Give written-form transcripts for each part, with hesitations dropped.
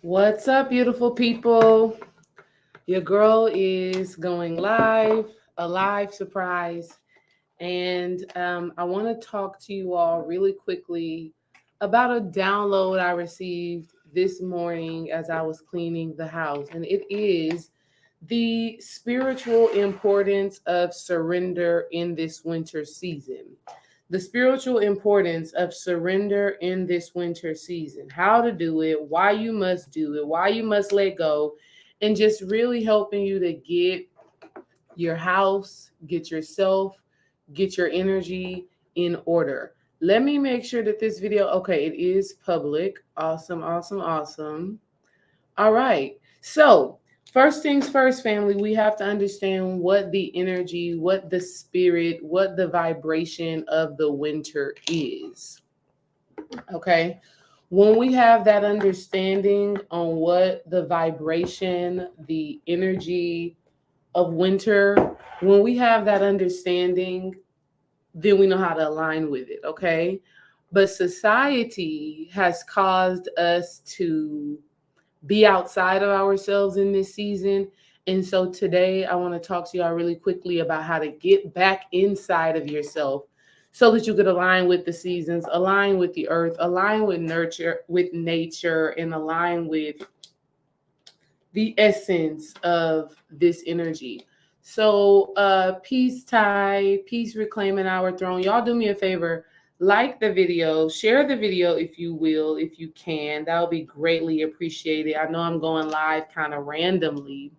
What's up, beautiful people? Your girl is going live, a live surprise. And I want to talk to you all really quickly about a download I received this morning as I was cleaning the house. And it is the spiritual importance of surrender in this winter season. The spiritual importance of surrender in this winter season, how to do it, why you must do it, why you must let go, and just really helping you to get your house, get yourself, get your energy in order. Let me make sure that this video, okay, it is public. Awesome, awesome, awesome. All right. So, first things first, family, we have to understand what the energy, what the spirit, what the vibration of the winter is. Okay. When we have that understanding on what the vibration, the energy of winter, when we have that understanding, then we know how to align with it. Okay. But society has caused us to be outside of ourselves in this season. And so today I want to talk to y'all really quickly about how to get back inside of yourself so that you could align with the seasons, align with the earth, align with nurture, with nature, and align with the essence of this energy. So peace Ty, peace reclaiming our throne. Y'all do me a favor, like the video, share the video if you will, if you can. That would be greatly appreciated. I know I'm going live kind of randomly.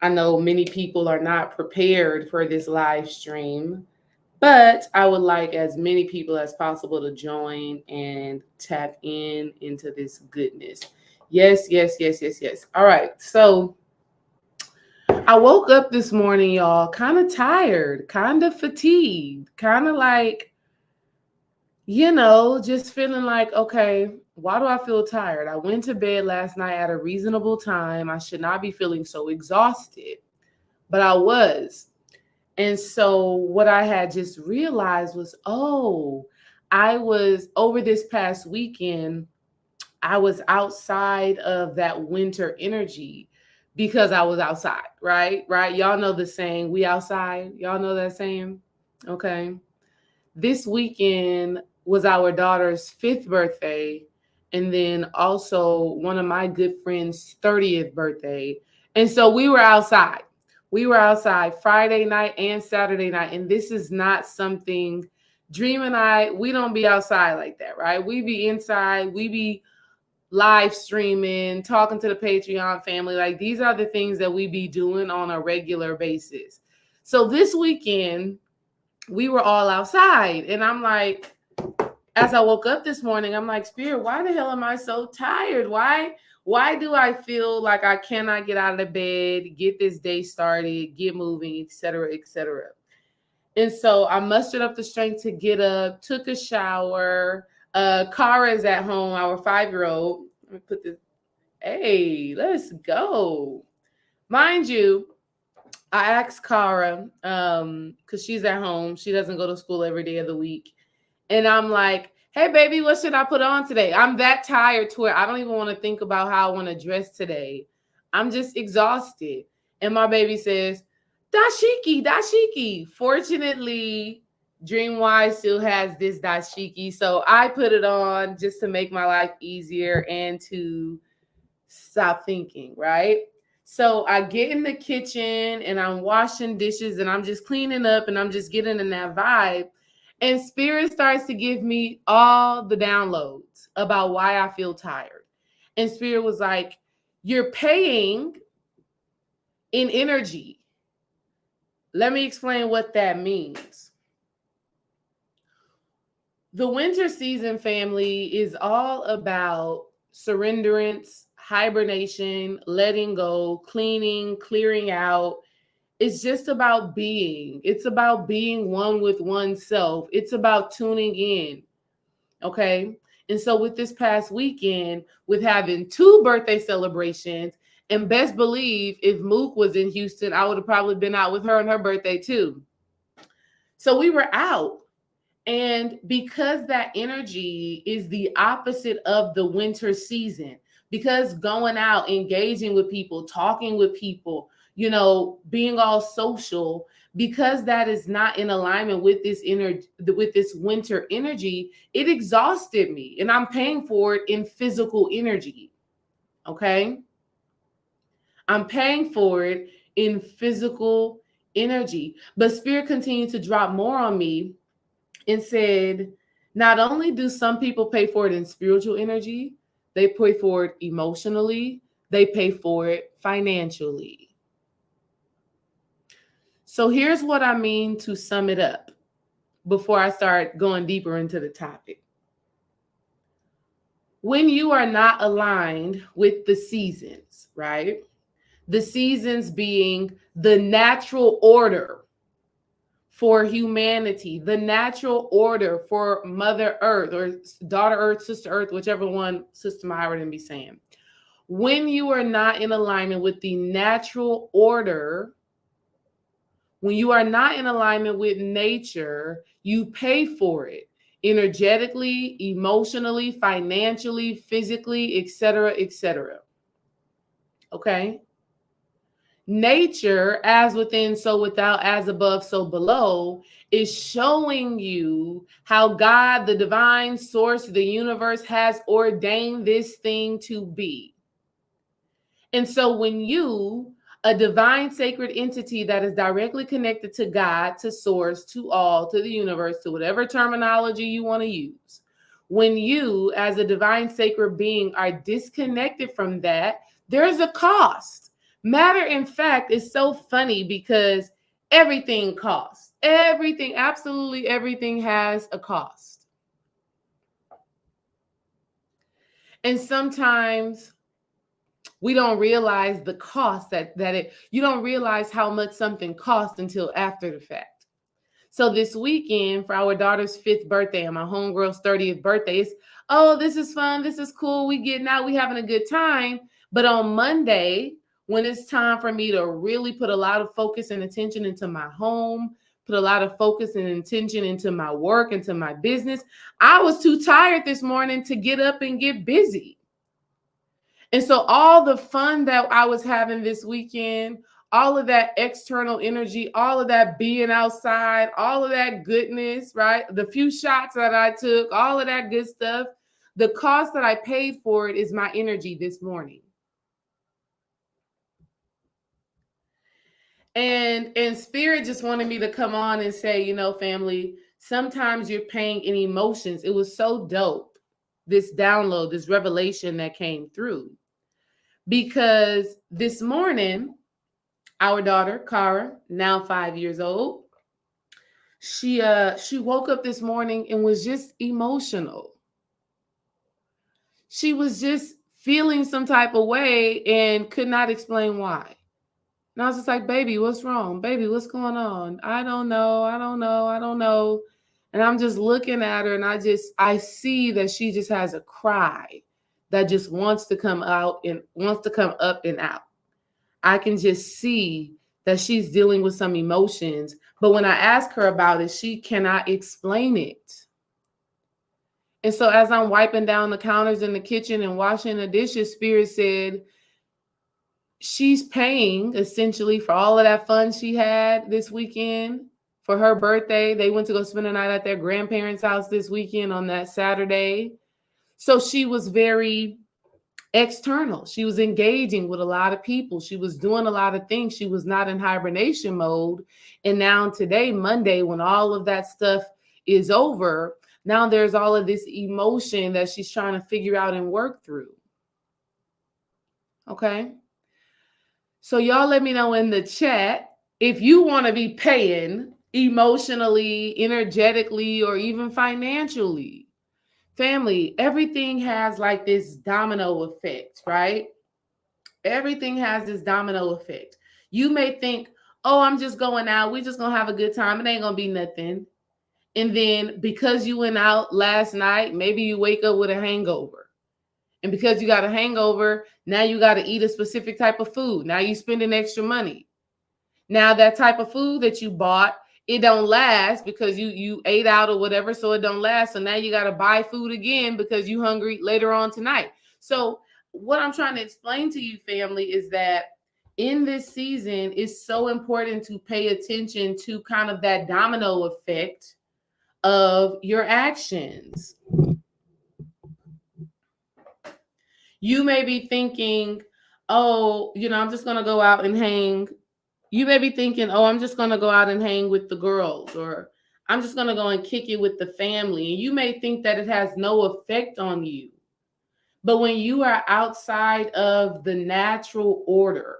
I know many people are not prepared for this live stream, but I would like as many people as possible to join and tap in into this goodness. Yes, yes, yes, yes, yes. All right. So I woke up this morning, y'all, kind of tired, kind of fatigued, kind of like, just feeling like, okay, why do I feel tired? I went to bed last night at a reasonable time. I should not be feeling so exhausted, but I was. And so what I had just realized was, oh, I was over this past weekend, I was outside of that winter energy because I was outside, right? Right. Y'all know the saying, we outside. Y'all know that saying? Okay. This weekend was our daughter's 5th birthday. And then also one of my good friends' 30th birthday. And so we were outside. We were outside Friday night and Saturday night. And this is not something Dream and I, we don't be outside like that, right? We be inside. We be live streaming, talking to the Patreon family. Like these are the things that we be doing on a regular basis. So this weekend, we were all outside. And I'm like, as I woke up this morning, I'm like, Spirit, why the hell am I so tired? Why do I feel like I cannot get out of the bed, get this day started, get moving, etc., etc.? And so I mustered up the strength to get up, took a shower. Kara is at home, our 5-year-old. Let me put this. Hey, let's go. Mind you, I asked Kara, because she's at home. She doesn't go to school every day of the week. And I'm like, hey, baby, what should I put on today? I'm that tired to where I don't even want to think about how I want to dress today. I'm just exhausted. And my baby says, dashiki, dashiki. Fortunately, Dreamwise still has this dashiki. So I put it on just to make my life easier and to stop thinking, right? So I get in the kitchen and I'm washing dishes and I'm just cleaning up and I'm just getting in that vibe. And Spirit starts to give me all the downloads about why I feel tired. And Spirit was like, you're paying in energy. Let me explain what that means. The winter season, family, is all about surrenderance, hibernation, letting go, cleaning, clearing out. It's just about being. It's about being one with oneself. It's about tuning in. Okay. And so with this past weekend, with having 2 birthday celebrations, and best believe if Mook was in Houston, I would have probably been out with her on her birthday too. So we were out. And because that energy is the opposite of the winter season, because going out, engaging with people, talking with people, being all social, because that is not in alignment with this winter energy, it exhausted me, and I'm paying for it in physical energy. Okay? I'm paying for it in physical energy. But Spirit continued to drop more on me and said, not only do some people pay for it in spiritual energy, they pay for it emotionally, they pay for it financially. So here's what I mean to sum it up before I start going deeper into the topic. When you are not aligned with the seasons, right? The seasons being the natural order for humanity, the natural order for Mother Earth or Daughter Earth, Sister Earth, whichever one Sister Myra be saying. When you are not in alignment with the natural order, when you are not in alignment with nature, you pay for it energetically, emotionally, financially, physically, etc., etc. Okay? Nature, as within, so without, as above, so below, is showing you how God, the divine source, the universe, has ordained this thing to be. And so when you, a divine sacred entity that is directly connected to God, to source, to all, to the universe, to whatever terminology you want to use, when you, as a divine sacred being, are disconnected from that, there's a cost. Matter in fact is so funny because everything costs. Everything, absolutely everything has a cost. And sometimes we don't realize the cost you don't realize how much something costs until after the fact. So this weekend for our daughter's 5th birthday and my homegirl's 30th birthday, it's, oh, this is fun. This is cool. We getting out. We having a good time. But on Monday, when it's time for me to really put a lot of focus and attention into my home, put a lot of focus and intention into my work, into my business, I was too tired this morning to get up and get busy. And so all the fun that I was having this weekend, all of that external energy, all of that being outside, all of that goodness, right? The few shots that I took, all of that good stuff, the cost that I paid for it is my energy this morning. And Spirit just wanted me to come on and say, family, sometimes you're paying in emotions. It was so dope, this download, this revelation that came through. Because this morning, our daughter, Cara, now 5 years old, she woke up this morning and was just emotional. She was just feeling some type of way and could not explain why. And I was just like, baby, what's wrong? Baby, what's going on? I don't know. And I'm just looking at her and I see that she just has a cry that just wants to come out and wants to come up and out. I can just see that she's dealing with some emotions. But when I ask her about it, she cannot explain it. And so as I'm wiping down the counters in the kitchen and washing the dishes, Spirit said, she's paying essentially for all of that fun she had this weekend for her birthday. They went to go spend the night at their grandparents' house this weekend on that Saturday. So she was very external. She was engaging with a lot of people. She was doing a lot of things. She was not in hibernation mode. And now today, Monday, when all of that stuff is over, now there's all of this emotion that she's trying to figure out and work through. Okay. So y'all let me know in the chat if you want to be paying emotionally, energetically, or even financially. Family, everything has like this domino effect, right? Everything has this domino effect. You may think, oh, I'm just going out. We're just going to have a good time. It ain't going to be nothing. And then because you went out last night, maybe you wake up with a hangover. And because you got a hangover, now you got to eat a specific type of food. Now you spending extra money. Now that type of food that you bought, it don't last because you ate out or whatever, so it don't last. So now you got to buy food again because you hungry later on tonight. So what I'm trying to explain to you, family, is that in this season, it's so important to pay attention to kind of that domino effect of your actions. You may be thinking, oh, I'm just going to go out and hang. You may be thinking, oh, I'm just going to go out and hang with the girls, or I'm just going to go and kick it with the family. And you may think that it has no effect on you. But when you are outside of the natural order,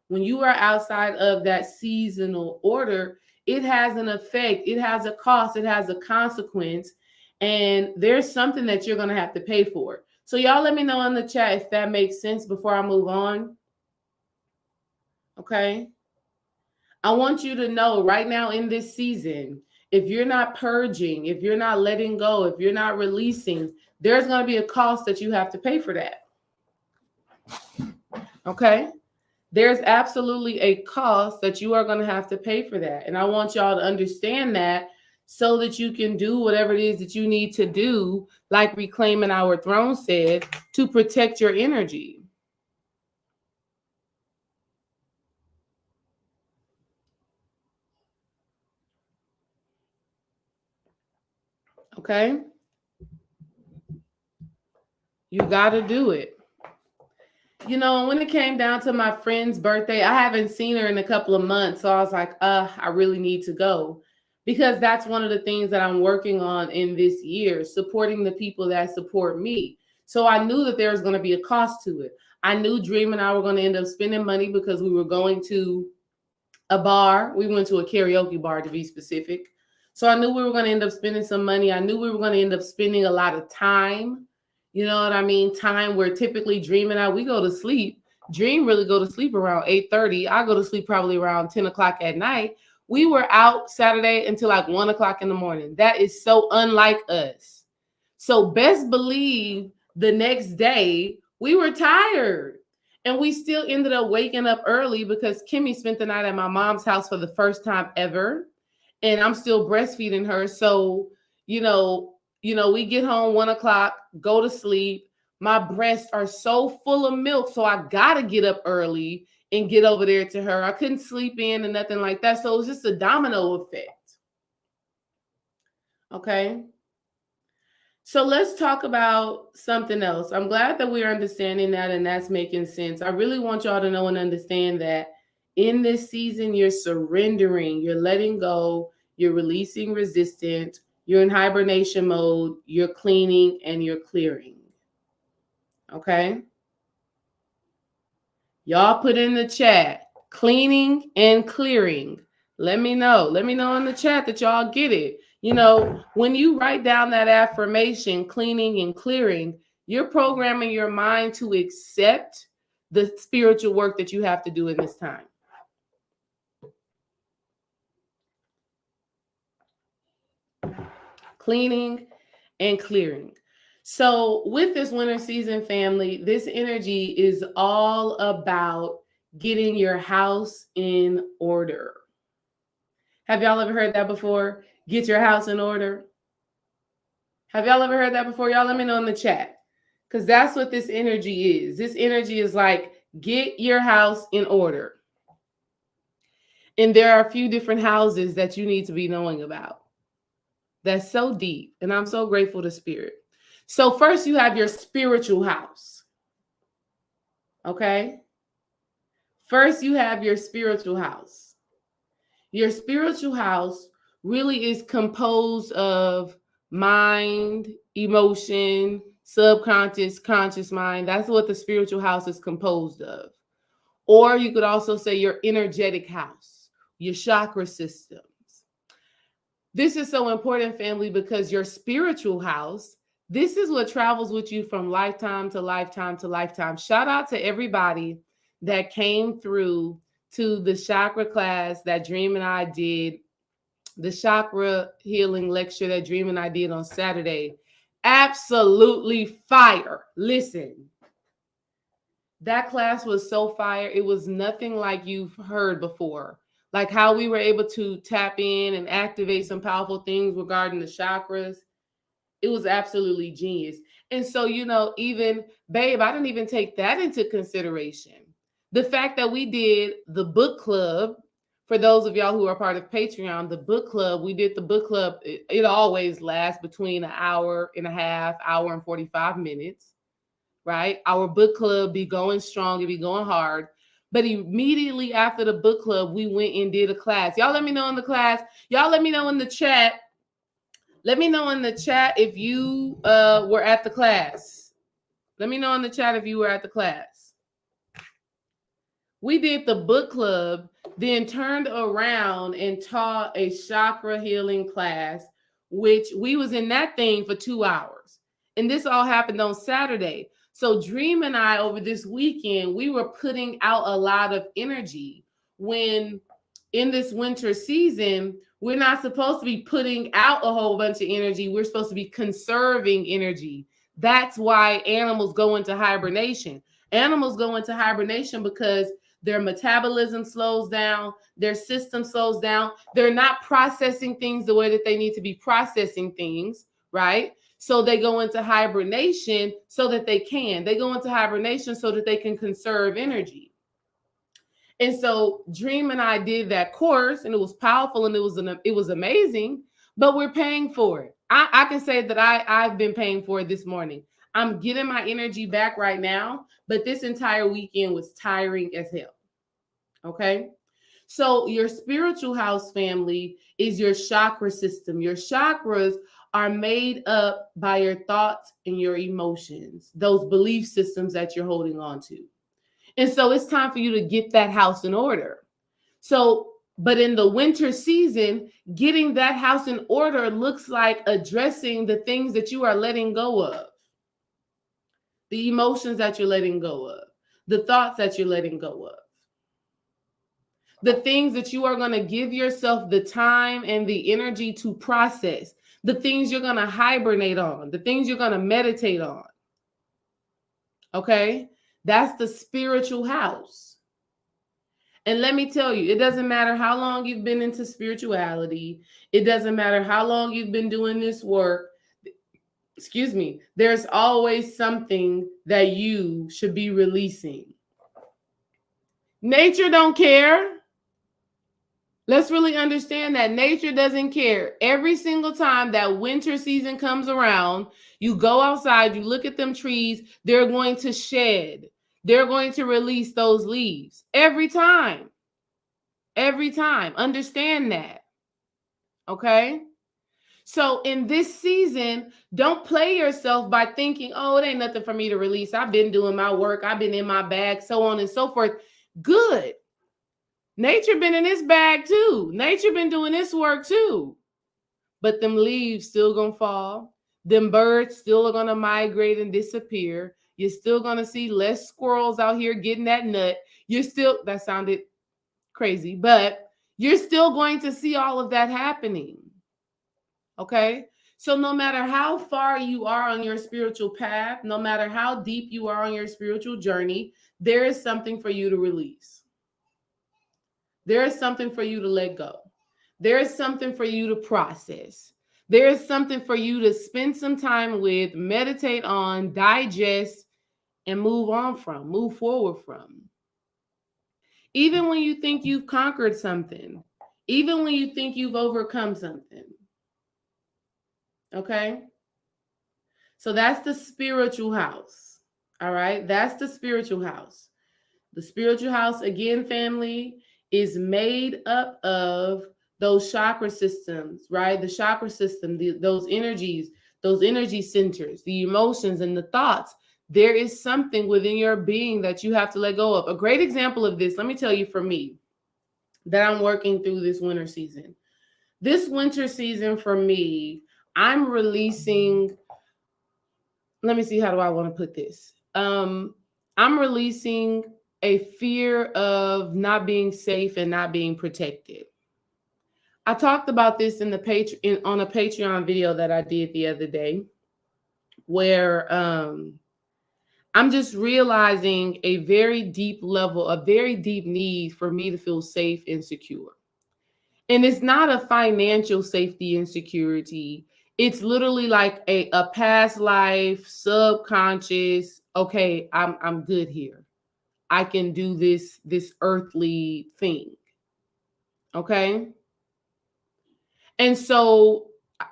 when you are outside of that seasonal order, it has an effect. It has a cost. It has a consequence. And there's something that you're going to have to pay for. So y'all let me know in the chat if that makes sense before I move on. Okay. I want you to know right now in this season, if you're not purging, if you're not letting go, if you're not releasing, there's going to be a cost that you have to pay for that. Okay? There's absolutely a cost that you are going to have to pay for that. And I want y'all to understand that so that you can do whatever it is that you need to do, like Reclaiming Our Throne said, to protect your energy. Okay? You got to do it. When it came down to my friend's birthday, I haven't seen her in a couple of months. So I was like, I really need to go. Because that's one of the things that I'm working on in this year, supporting the people that support me. So I knew that there was going to be a cost to it. I knew Dream and I were going to end up spending money because we were going to a bar. We went to a karaoke bar, to be specific. So I knew we were going to end up spending some money. I knew we were going to end up spending a lot of time. You know what I mean? Time where typically Dream and I, we go to sleep. Dream really go to sleep around 8:30. I go to sleep probably around 10 o'clock at night. We were out Saturday until like 1 o'clock in the morning. That is so unlike us. So best believe the next day we were tired. And we still ended up waking up early because Kimmy spent the night at my mom's house for the first time ever. And I'm still breastfeeding her. So, we get home 1 o'clock, go to sleep. My breasts are so full of milk. So I got to get up early and get over there to her. I couldn't sleep in and nothing like that. So it was just a domino effect. Okay. So let's talk about something else. I'm glad that we're understanding that and that's making sense. I really want y'all to know and understand that in this season, you're surrendering, you're letting go, you're releasing resistance, you're in hibernation mode, you're cleaning, and you're clearing. Okay? Y'all put in the chat, cleaning and clearing. Let me know. Let me know in the chat that y'all get it. When you write down that affirmation, cleaning and clearing, you're programming your mind to accept the spiritual work that you have to do in this time. Cleaning and clearing. So with this winter season, family, this energy is all about getting your house in order. Have y'all ever heard that before? Get your house in order. Have y'all ever heard that before? Y'all let me know in the chat. Because that's what this energy is. This energy is like, get your house in order. And there are a few different houses that you need to be knowing about. That's so deep. And I'm so grateful to Spirit. So first you have your spiritual house. Okay? First you have your spiritual house. Your spiritual house really is composed of mind, emotion, subconscious, conscious mind. That's what the spiritual house is composed of. Or you could also say your energetic house, your chakra systems. This is so important, family, because your spiritual house, this is what travels with you from lifetime to lifetime to lifetime. Shout out to everybody that came through to the chakra class that Dream and I did, the chakra healing lecture that Dream and I did on Saturday. Absolutely fire. Listen, that class was so fire. It was nothing like you've heard before. Like how we were able to tap in and activate some powerful things regarding the chakras. It was absolutely genius. And so, even, babe, I didn't even take that into consideration. The fact that we did the book club, for those of y'all who are part of Patreon, the book club, we did the book club. It always lasts between an hour and a half, hour and 45 minutes, right? Our book club be going strong, it be going hard. But immediately after the book club, we went and did a class. Y'all let me know in the class. Y'all let me know in the chat. Let me know in the chat if you were at the class. Let me know in the chat if you were at the class. We did the book club, then turned around and taught a chakra healing class, which we was in that thing for 2 hours. And this all happened on Saturday. So Dream and I, over this weekend, we were putting out a lot of energy. When in this winter season, we're not supposed to be putting out a whole bunch of energy. We're supposed to be conserving energy. That's why animals go into hibernation. Animals go into hibernation because their metabolism slows down, their system slows down. They're not processing things the way that they need to be processing things, right? So they go into hibernation so that they can. They go into hibernation so that they can conserve energy. And so Dream and I did that course, and it was powerful, and it was amazing, but we're paying for it. I can say that I've been paying for it this morning. I'm getting my energy back right now, but this entire weekend was tiring as hell. Okay? So your spiritual house, family, is your chakra system. Your chakras are made up by your thoughts and your emotions, those belief systems that you're holding on to. And so it's time for you to get that house in order. So, but in the winter season, getting that house in order looks like addressing the things that you are letting go of, the emotions that you're letting go of, the thoughts that you're letting go of, the things that you are going to give yourself the time and the energy to process, the things you're going to hibernate on, the things you're going to meditate on. Okay? That's the spiritual house. And let me tell you, it doesn't matter how long you've been into spirituality. It doesn't matter how long you've been doing this work. Excuse me. There's always something that you should be releasing. Nature don't care. Let's really understand that nature doesn't care. Every single time that winter season comes around, you go outside, you look at them trees, they're going to shed. They're going to release those leaves. Every time. Every time. Understand that. Okay? So in this season, don't play yourself by thinking, oh, it ain't nothing for me to release. I've been doing my work. I've been in my bag, so on and so forth. Good. Nature been in its bag too. Nature been doing this work too. But them leaves still gonna fall. Them birds still are gonna migrate and disappear. You're still gonna see less squirrels out here getting that nut. That sounded crazy, but you're still going to see all of that happening. Okay? So no matter how far you are on your spiritual path, no matter how deep you are on your spiritual journey, there is something for you to release. There is something for you to let go. There is something for you to process. There is something for you to spend some time with, meditate on, digest, and move forward from. Even when you think you've conquered something, even when you think you've overcome something. Okay? So that's the spiritual house. All right? That's the spiritual house. The spiritual house, again, family, is made up of those chakra systems, right? The chakra system, those energies, those energy centers, the emotions and the thoughts. There is something within your being that you have to let go of. A great example of this, let me tell you, for me, that I'm working through this winter season. This winter season for me, I'm releasing, let me see, how do I want to put this? I'm releasing a fear of not being safe and not being protected. I talked about this on a Patreon video that I did the other day, where I'm just realizing a very deep need for me to feel safe and secure. And it's not a financial safety and security. It's literally like a past life, subconscious, okay, I'm good here. I can do this earthly thing. Okay? And so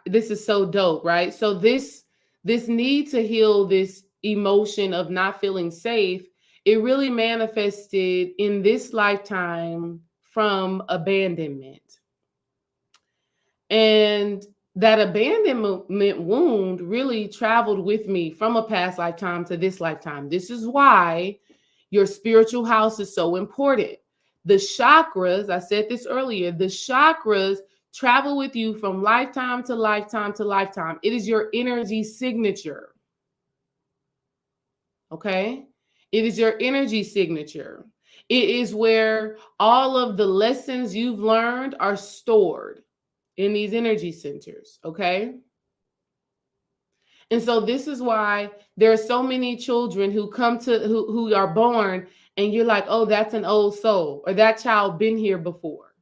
this is so dope, right? So this need to heal this emotion of not feeling safe, it really manifested in this lifetime from abandonment. And that abandonment wound really traveled with me from a past lifetime to this lifetime. This is why your spiritual house is so important. The chakras, I said this earlier, the chakras travel with you from lifetime to lifetime to lifetime. It is your energy signature. Okay? It is your energy signature. It is where all of the lessons you've learned are stored in these energy centers. Okay? And so this is why there are so many children who come to who are born and you're like, oh, that's an old soul, or that child been here before.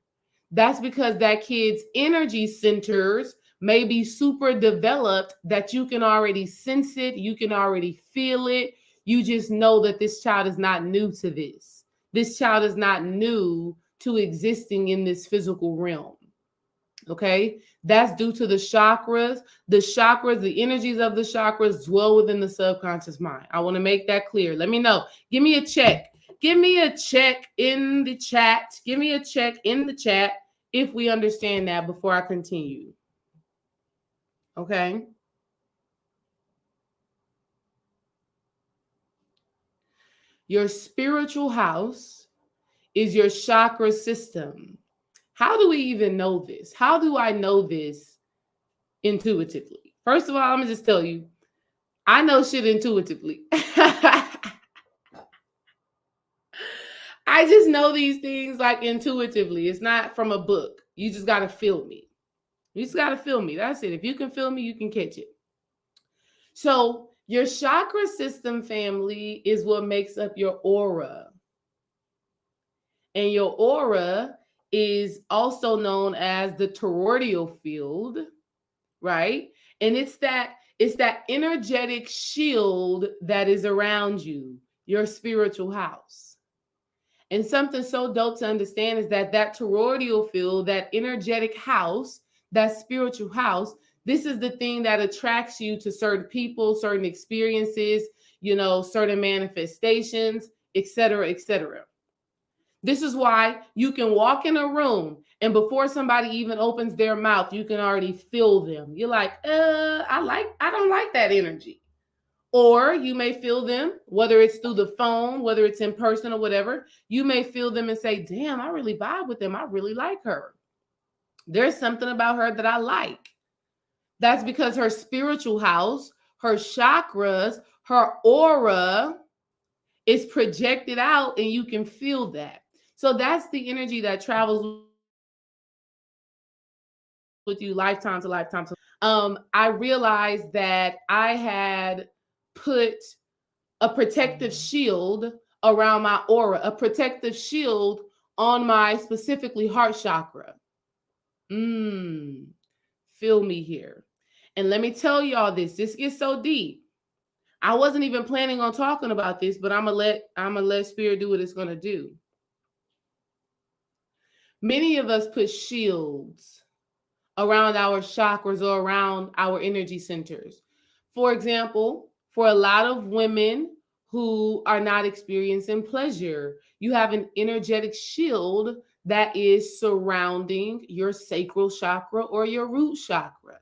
That's because that kid's energy centers may be super developed that you can already sense it, you can already feel it. You just know that this child is not new to this. This child is not new to existing in this physical realm. Okay, that's due to the chakras. The chakras, the energies of the chakras dwell within the subconscious mind. I want to make that clear. Let me know. Give me a check. Give me a check in the chat. Give me a check in the chat if we understand that before I continue. Okay. Your spiritual house is your chakra system. How do we even know this? How do I know this intuitively? First of all, I'm going to just tell you, I know shit intuitively. I just know these things like intuitively. It's not from a book. You just got to feel me. You just got to feel me. That's it. If you can feel me, you can catch it. So, your chakra system, family, is what makes up your aura. And your aura is also known as the toroidal field, right? And it's that energetic shield that is around you, your spiritual house. And something so dope to understand is that toroidal field, that energetic house, that spiritual house, this is the thing that attracts you to certain people, certain experiences, certain manifestations, etc., etc. This is why you can walk in a room and before somebody even opens their mouth, you can already feel them. You're like, I don't like that energy. Or you may feel them, whether it's through the phone, whether it's in person or whatever, you may feel them and say, damn, I really vibe with them. I really like her. There's something about her that I like. That's because her spiritual house, her chakras, her aura is projected out and you can feel that. So that's the energy that travels with you lifetime to lifetime. I realized that I had put a protective shield around my aura, a protective shield on my specifically heart chakra. Feel me here. And let me tell y'all this gets so deep. I wasn't even planning on talking about this, but I'm gonna let spirit do what it's gonna do. Many of us put shields around our chakras or around our energy centers. For example, for a lot of women who are not experiencing pleasure, you have an energetic shield that is surrounding your sacral chakra or your root chakra,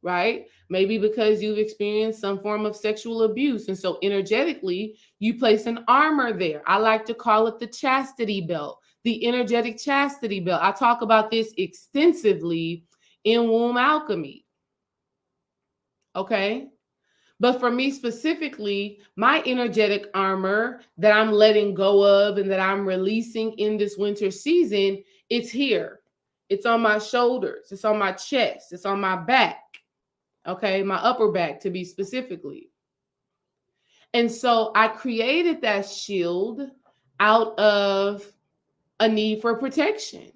right? Maybe because you've experienced some form of sexual abuse. And so energetically, you place an armor there. I like to call it the chastity belt, the energetic chastity belt. I talk about this extensively in womb alchemy. Okay. But for me specifically, my energetic armor that I'm letting go of and that I'm releasing in this winter season, it's here. It's on my shoulders. It's on my chest. It's on my back. Okay. My upper back to be specifically. And so I created that shield out of a need for protection.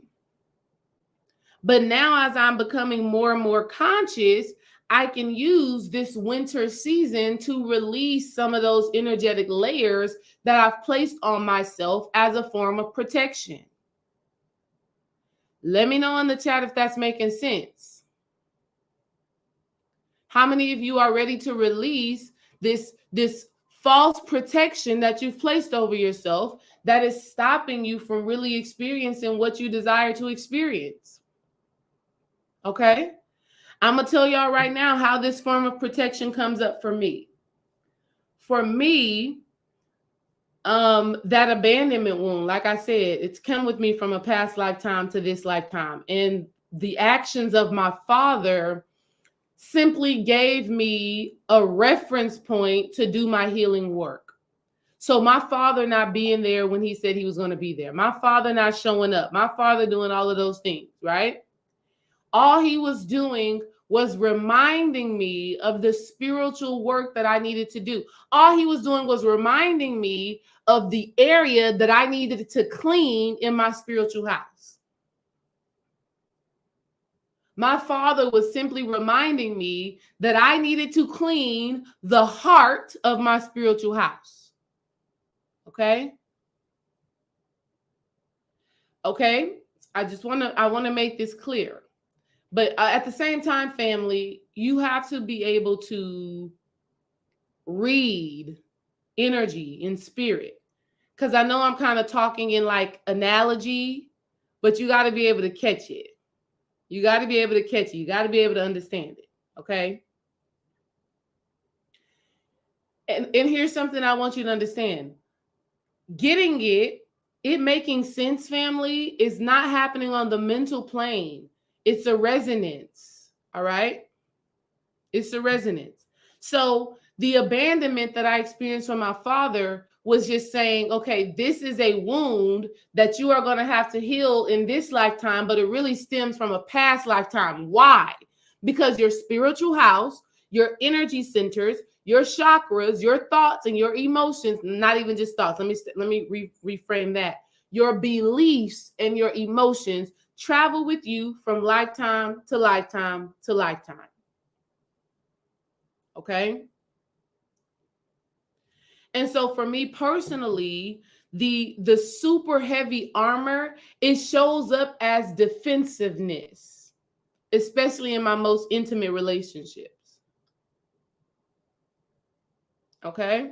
But now as I'm becoming more and more conscious, I can use this winter season to release some of those energetic layers that I've placed on myself as a form of protection. Let me know in the chat if that's making sense. How many of you are ready to release this false protection that you've placed over yourself that is stopping you from really experiencing what you desire to experience? Okay? I'm going to tell y'all right now how this form of protection comes up for me. For me, that abandonment wound, like I said, it's come with me from a past lifetime to this lifetime. And the actions of my father simply gave me a reference point to do my healing work. So my father not being there when he said he was going to be there, my father not showing up, my father doing all of those things, right? All he was doing was reminding me of the spiritual work that I needed to do. All he was doing was reminding me of the area that I needed to clean in my spiritual house. My father was simply reminding me that I needed to clean the heart of my spiritual house. Okay? Okay? I want to make this clear. But at the same time, family, you have to be able to read energy in spirit. Because I know I'm kind of talking in like analogy, but you got to be able to catch it. You got to be able to catch it. You got to be able to understand it. Okay? And here's something I want you to understand. Getting it making sense, family, is not happening on the mental plane. It's a resonance. All right? It's a resonance. So the abandonment that I experienced from my father was just saying, okay, this is a wound that you are going to have to heal in this lifetime, but it really stems from a past lifetime. Why? Because your spiritual house, your energy centers, your chakras, your thoughts and your emotions, not even just thoughts. Let me reframe that. Your beliefs and your emotions travel with you from lifetime to lifetime to lifetime. Okay. And so for me personally, the super heavy armor, it shows up as defensiveness, especially in my most intimate relationships. Okay.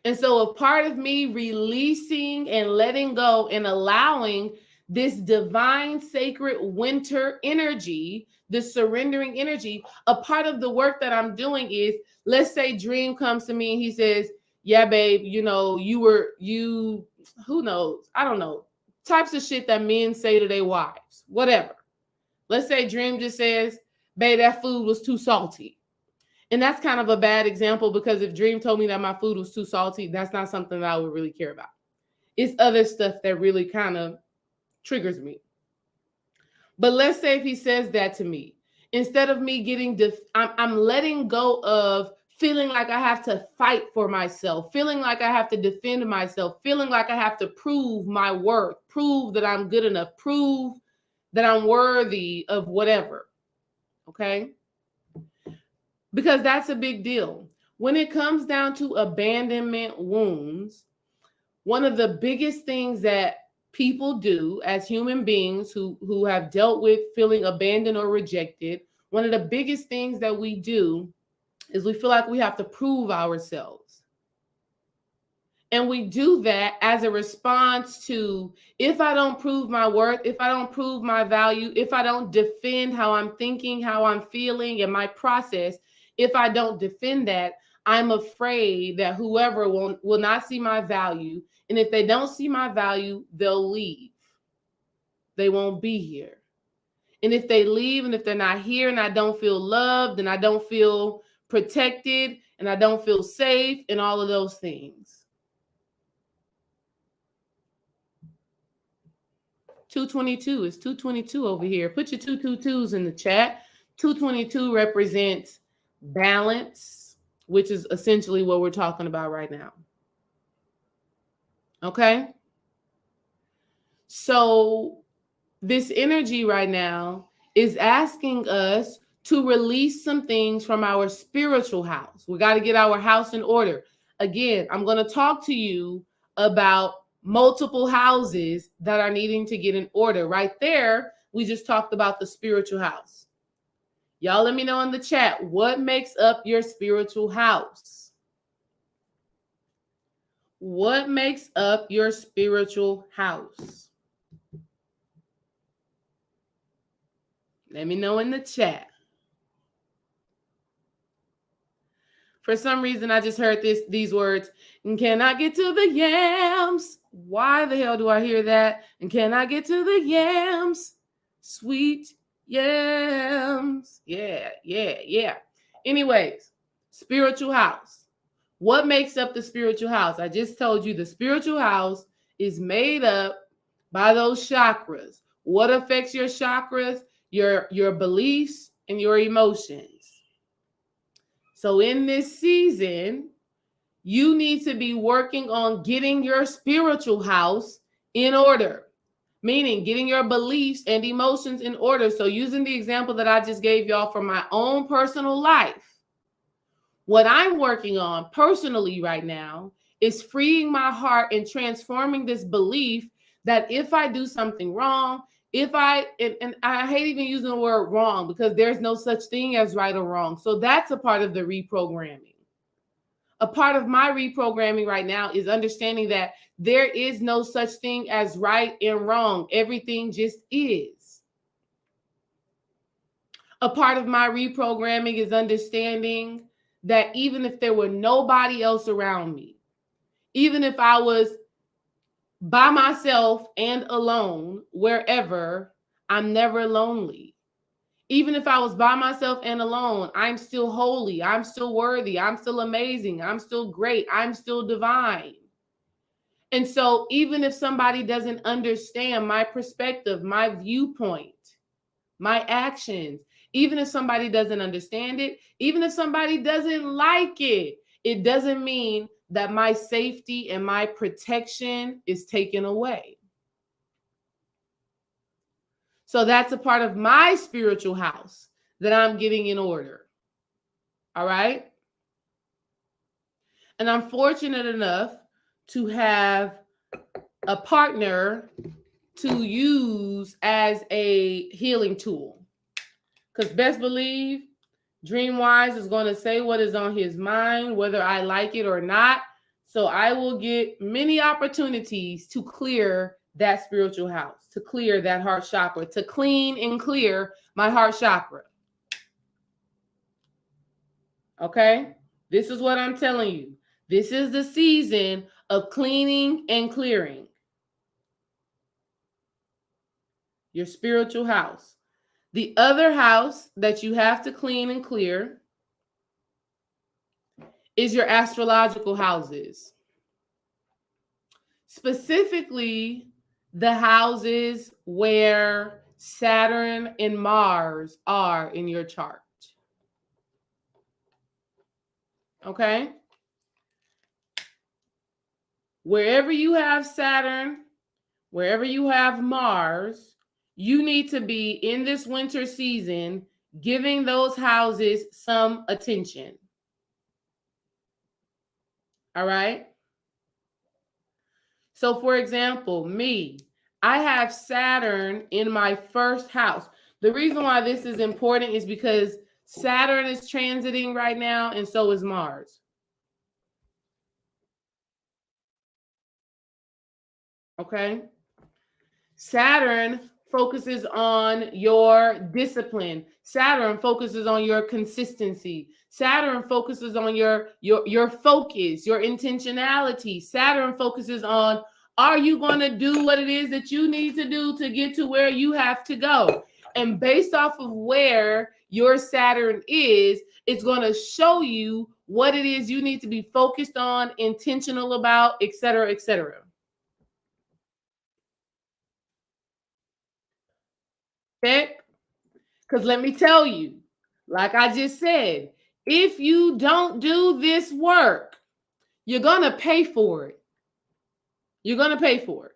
And so a part of me releasing and letting go and allowing this divine sacred winter energy, this surrendering energy, a part of the work that I'm doing is, let's say Dream comes to me and he says, yeah, babe, you know, who knows? I don't know. Types of shit that men say to their wives, whatever. Let's say Dream just says, babe, that food was too salty. And that's kind of a bad example because if Dream told me that my food was too salty, that's not something that I would really care about. It's other stuff that really kind of triggers me. But let's say if he says that to me, instead of me getting, I'm letting go of feeling like I have to fight for myself, feeling like I have to defend myself, feeling like I have to prove my worth, prove that I'm good enough, prove that I'm worthy of whatever. Okay? Because that's a big deal. When it comes down to abandonment wounds, one of the biggest things that people do as human beings who have dealt with feeling abandoned or rejected, one of the biggest things that we do is we feel like we have to prove ourselves. And we do that as a response to, if I don't prove my worth, if I don't prove my value, if I don't defend how I'm thinking, how I'm feeling, and my process, if I don't defend that, I'm afraid that whoever will not see my value. And if they don't see my value, they'll leave. They won't be here. And if they leave and if they're not here and I don't feel loved and I don't feel protected and I don't feel safe and all of those things. 222 is 222 over here. Put your 222s in the chat. 222 represents balance, which is essentially what we're talking about right now. Okay? So this energy right now is asking us to release some things from our spiritual house. We got to get our house in order. Again, I'm going to talk to you about multiple houses that are needing to get in order. Right there, we just talked about the spiritual house. Y'all let me know in the chat, what makes up your spiritual house? What makes up your spiritual house? Let me know in the chat. For some reason, I just heard these words. And can I get to the yams? Why the hell do I hear that? And can I get to the yams? Sweet yams. Yeah. Anyways, spiritual house. What makes up the spiritual house? I just told you the spiritual house is made up by those chakras. What affects your chakras? Your beliefs and your emotions. So in this season, you need to be working on getting your spiritual house in order, meaning getting your beliefs and emotions in order. So using the example that I just gave y'all from my own personal life, what I'm working on personally right now is freeing my heart and transforming this belief that if I do something wrong, and I hate even using the word wrong because there's no such thing as right or wrong. So that's a part of the reprogramming. A part of my reprogramming right now is understanding that there is no such thing as right and wrong. Everything just is. A part of my reprogramming is understanding that even if there were nobody else around me, even if I was by myself and alone, wherever, I'm never lonely. Even if I was by myself and alone, I'm still holy. I'm still worthy. I'm still amazing. I'm still great. I'm still divine. And so even if somebody doesn't understand my perspective, my viewpoint, my actions, even if somebody doesn't understand it, even if somebody doesn't like it, it doesn't mean that my safety and my protection is taken away. So that's a part of my spiritual house that I'm getting in order. All right. And I'm fortunate enough to have a partner to use as a healing tool. Because best believe, Dreamwise is going to say what is on his mind, whether I like it or not. So I will get many opportunities to clear that spiritual house, to clear that heart chakra, to clean and clear my heart chakra. Okay? This is what I'm telling you. This is the season of cleaning and clearing your spiritual house. The other house that you have to clean and clear is your astrological houses. Specifically, the houses where Saturn and Mars are in your chart. Okay? Wherever you have Saturn, wherever you have Mars, you need to be in this winter season giving those houses some attention. All right? So, for example, me, I have Saturn in my first house. The reason why this is important is because Saturn is transiting right now, and so is Mars. Okay? Saturn focuses on your discipline. Saturn focuses on your consistency. Saturn focuses on your focus, your intentionality. Saturn focuses on, are you going to do what it is that you need to do to get to where you have to go? And based off of where your Saturn is, it's going to show you what it is you need to be focused on, intentional about, etc., etc. Okay? Because let me tell you, like I just said, if you don't do this work, you're going to pay for it. You're going to pay for it.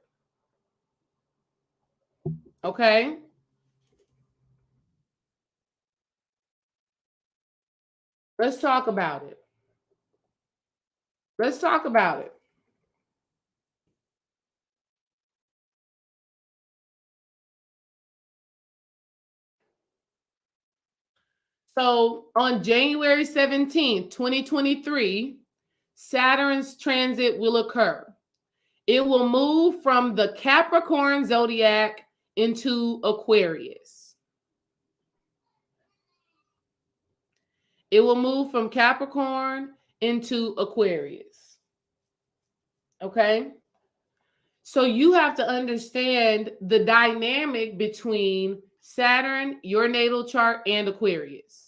Okay? Let's talk about it. Let's talk about it. So on January 17th, 2023, Saturn's transit will occur. It will move from the Capricorn zodiac into Aquarius. It will move from Capricorn into Aquarius. Okay? So you have to understand the dynamic between Saturn, your natal chart, and Aquarius.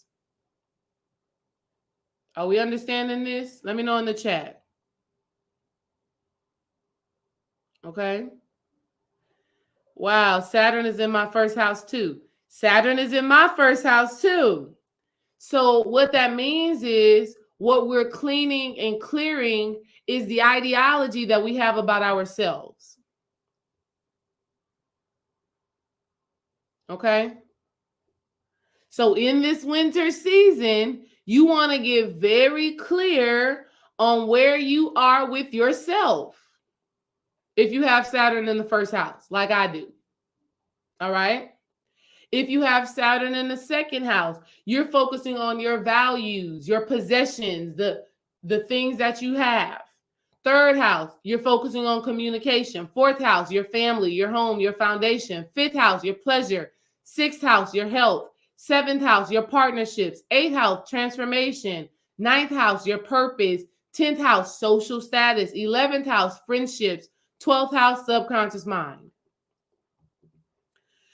Are we understanding this? Let me know in the chat. Okay. Wow, Saturn is in my first house too. Saturn is in my first house too. So what that means is what we're cleaning and clearing is the ideology that we have about ourselves. Okay? So in this winter season, you want to get very clear on where you are with yourself. If you have Saturn in the first house, like I do. All right? If you have Saturn in the second house, you're focusing on your values, your possessions, the things that you have. Third house, you're focusing on communication. Fourth house, your family, your home, your foundation. Fifth house, your pleasure. Sixth house, your health. Seventh house, your partnerships. Eighth house, transformation. Ninth house, your purpose. 10th house, social status. 11th house, friendships. 12th house, subconscious mind.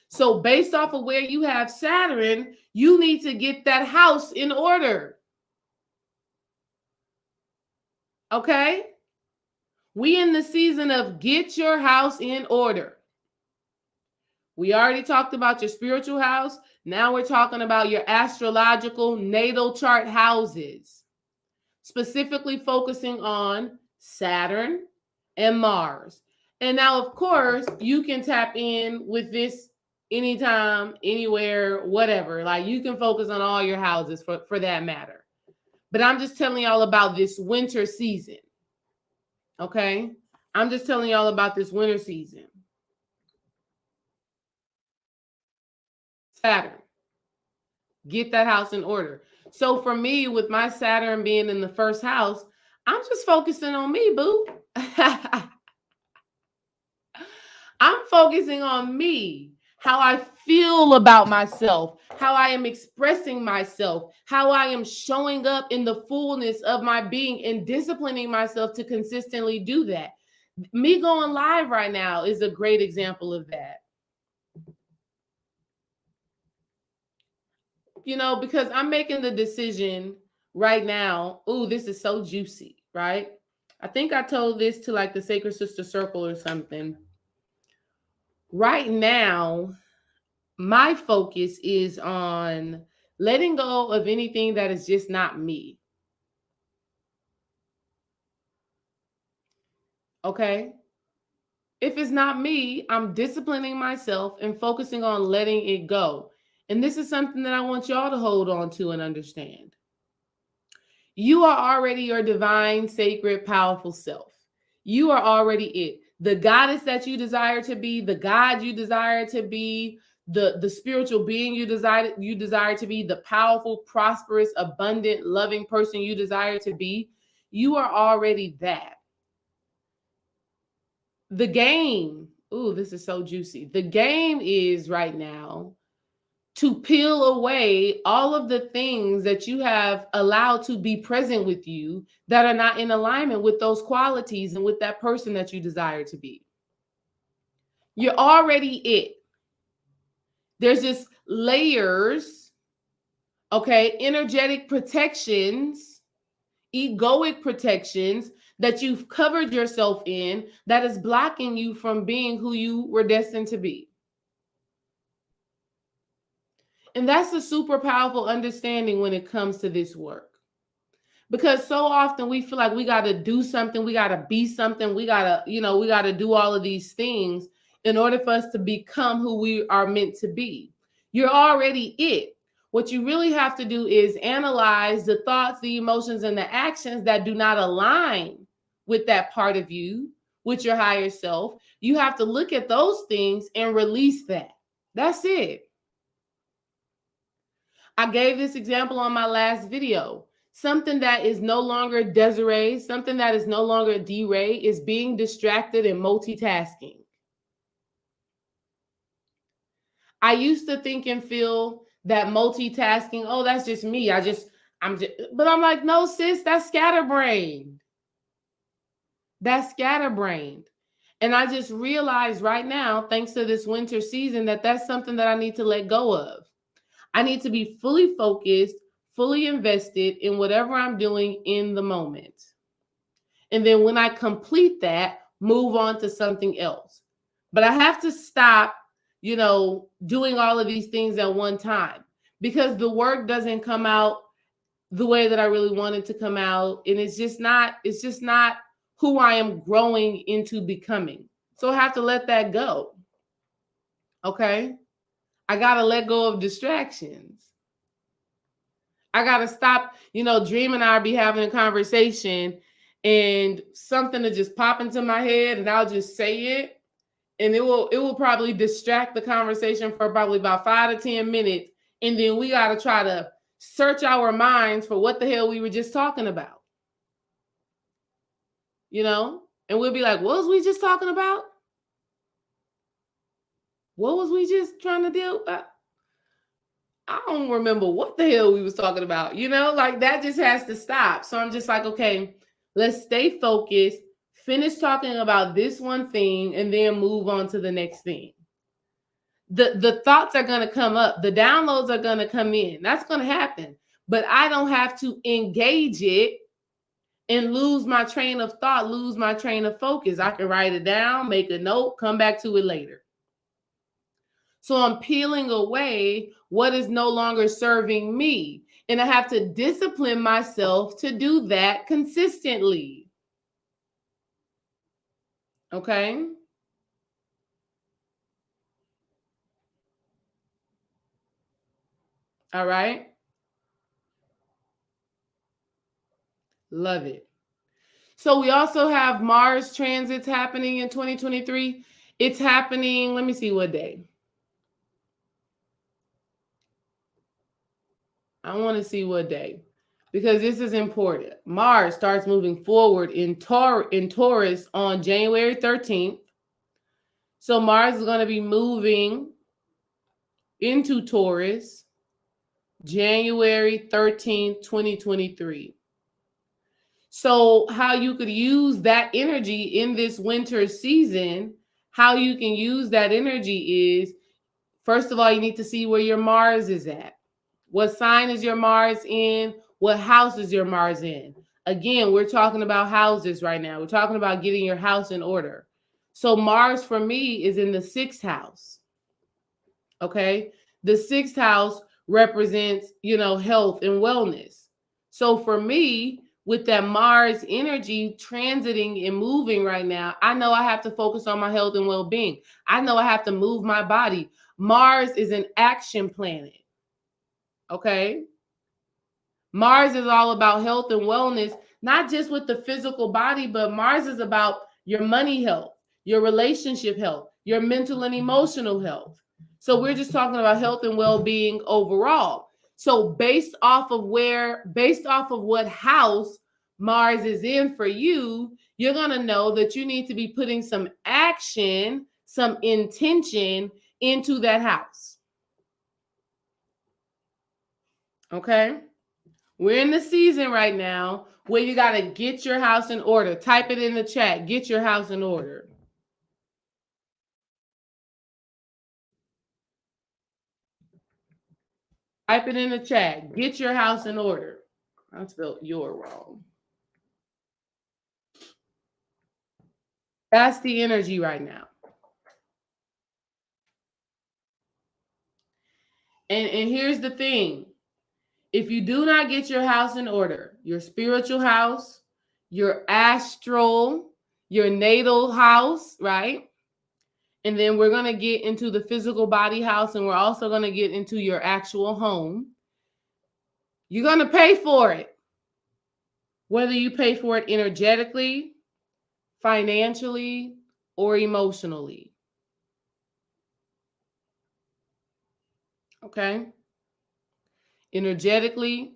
So based off of where you have Saturn, you need to get that house in order. Okay? We in the season of get your house in order. We already talked about your spiritual house. Now we're talking about your astrological natal chart houses, specifically focusing on Saturn and Mars. And now, of course, you can tap in with this anytime, anywhere, whatever. Like you can focus on all your houses for that matter. But I'm just telling y'all about this winter season. Okay? I'm just telling y'all about this winter season. Saturn. Get that house in order. So for me, with my Saturn being in the first house, I'm just focusing on me, boo. I'm focusing on me, how I feel about myself, how I am expressing myself, how I am showing up in the fullness of my being and disciplining myself to consistently do that. Me going live right now is a great example of that. You know, because I'm making the decision right now. Ooh, this is so juicy, right? I think I told this to like the Sacred Sister Circle or something. Right now, my focus is on letting go of anything that is just not me. Okay? If it's not me, I'm disciplining myself and focusing on letting it go. And this is something that I want y'all to hold on to and understand. You are already your divine, sacred, powerful self. You are already it. The goddess that you desire to be, the God you desire to be, the spiritual being you desire to be, the powerful, prosperous, abundant, loving person you desire to be. You are already that. The game, ooh, this is so juicy. The game is right now to peel away all of the things that you have allowed to be present with you that are not in alignment with those qualities and with that person that you desire to be. You're already it. There's just layers, okay, energetic protections, egoic protections that you've covered yourself in that is blocking you from being who you were destined to be. And that's a super powerful understanding when it comes to this work. Because so often we feel like we got to do something, we got to be something, we got to, we got to do all of these things. in order for us to become who we are meant to be. You're already it. What you really have to do is analyze the thoughts, the emotions, and the actions that do not align with that part of you, with your higher self. You have to look at those things and release that. That's it. I gave this example on my last video. Something that is no longer Desiree, something that is no longer D-Ray is being distracted and multitasking. I used to think and feel that multitasking, oh, that's just me. But I'm like, no, sis, that's scatterbrained. That's scatterbrained. And I just realized right now, thanks to this winter season, that that's something that I need to let go of. I need to be fully focused, fully invested in whatever I'm doing in the moment. And then when I complete that, move on to something else. But I have to stop, doing all of these things at one time, because the work doesn't come out the way that I really want it to come out. And it's just not who I am growing into becoming. So I have to let that go. Okay? I got to let go of distractions. I got to stop, Dream and I be having a conversation and something to just pop into my head and I'll just say it. And it will probably distract the conversation for probably about 5 to 10 minutes. And then we got to try to search our minds for what the hell we were just talking about. And we'll be like, what was we just talking about? What was we just trying to deal with? I don't remember what the hell we was talking about, like that just has to stop. So I'm just like, okay, let's stay focused, finish talking about this one thing, and then move on to the next thing. The thoughts are going to come up. The downloads are going to come in. That's going to happen. But I don't have to engage it and lose my train of thought, lose my train of focus. I can write it down, make a note, come back to it later. So I'm peeling away what is no longer serving me. And I have to discipline myself to do that consistently. Okay? All right? Love it. So we also have Mars transits happening in 2023. It's happening, let me see what day. I want to see what day, because this is important. Mars starts moving forward in Taurus on January 13th. So Mars is going to be moving into Taurus January 13th, 2023. So how you could use that energy in this winter season, how you can use that energy is, first of all, you need to see where your Mars is at. What sign is your Mars in? What house is your Mars in? Again, we're talking about houses right now. We're talking about getting your house in order. So Mars for me is in the 6th house. Okay? The 6th house represents, health and wellness. So for me, with that Mars energy transiting and moving right now, I know I have to focus on my health and well-being. I know I have to move my body. Mars is an action planet. Okay? Mars is all about health and wellness, not just with the physical body, but Mars is about your money health, your relationship health, your mental and emotional health. So we're just talking about health and well-being overall. So based off of what house Mars is in for you, you're going to know that you need to be putting some action, some intention into that house. Okay? We're in the season right now where you got to get your house in order. Type it in the chat. Get your house in order. Type it in the chat. Get your house in order. I spelled your wrong. That's the energy right now. And here's the thing. If you do not get your house in order, your spiritual house, your astral, your natal house, right? And then we're going to get into the physical body house, and we're also going to get into your actual home. You're going to pay for it. Whether you pay for it energetically, financially, or emotionally. Okay? Energetically,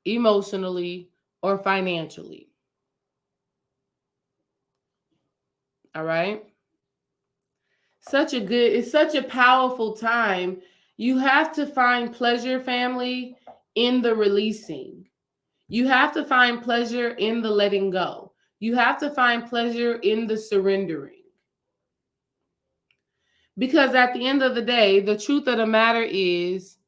emotionally, or financially. All right? It's such a powerful time. You have to find pleasure, family, in the releasing. You have to find pleasure in the letting go. You have to find pleasure in the surrendering. Because at the end of the day, the truth of the matter is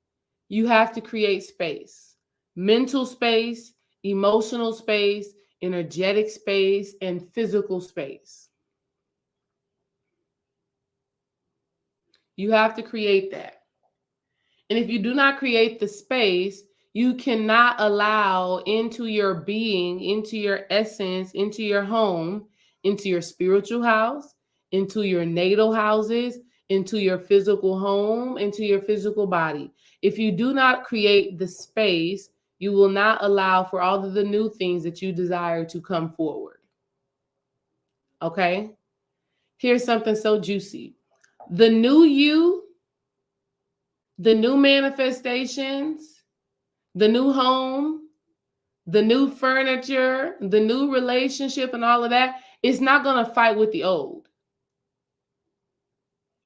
you have to create space, mental space, emotional space, energetic space, and physical space. You have to create that. And if you do not create the space, you cannot allow into your being, into your essence, into your home, into your spiritual house, into your natal houses, into your physical home, into your physical body. If you do not create the space, you will not allow for all of the new things that you desire to come forward. Okay? Here's something so juicy. The new you, the new manifestations, the new home, the new furniture, the new relationship, and all of that, it's not going to fight with the old.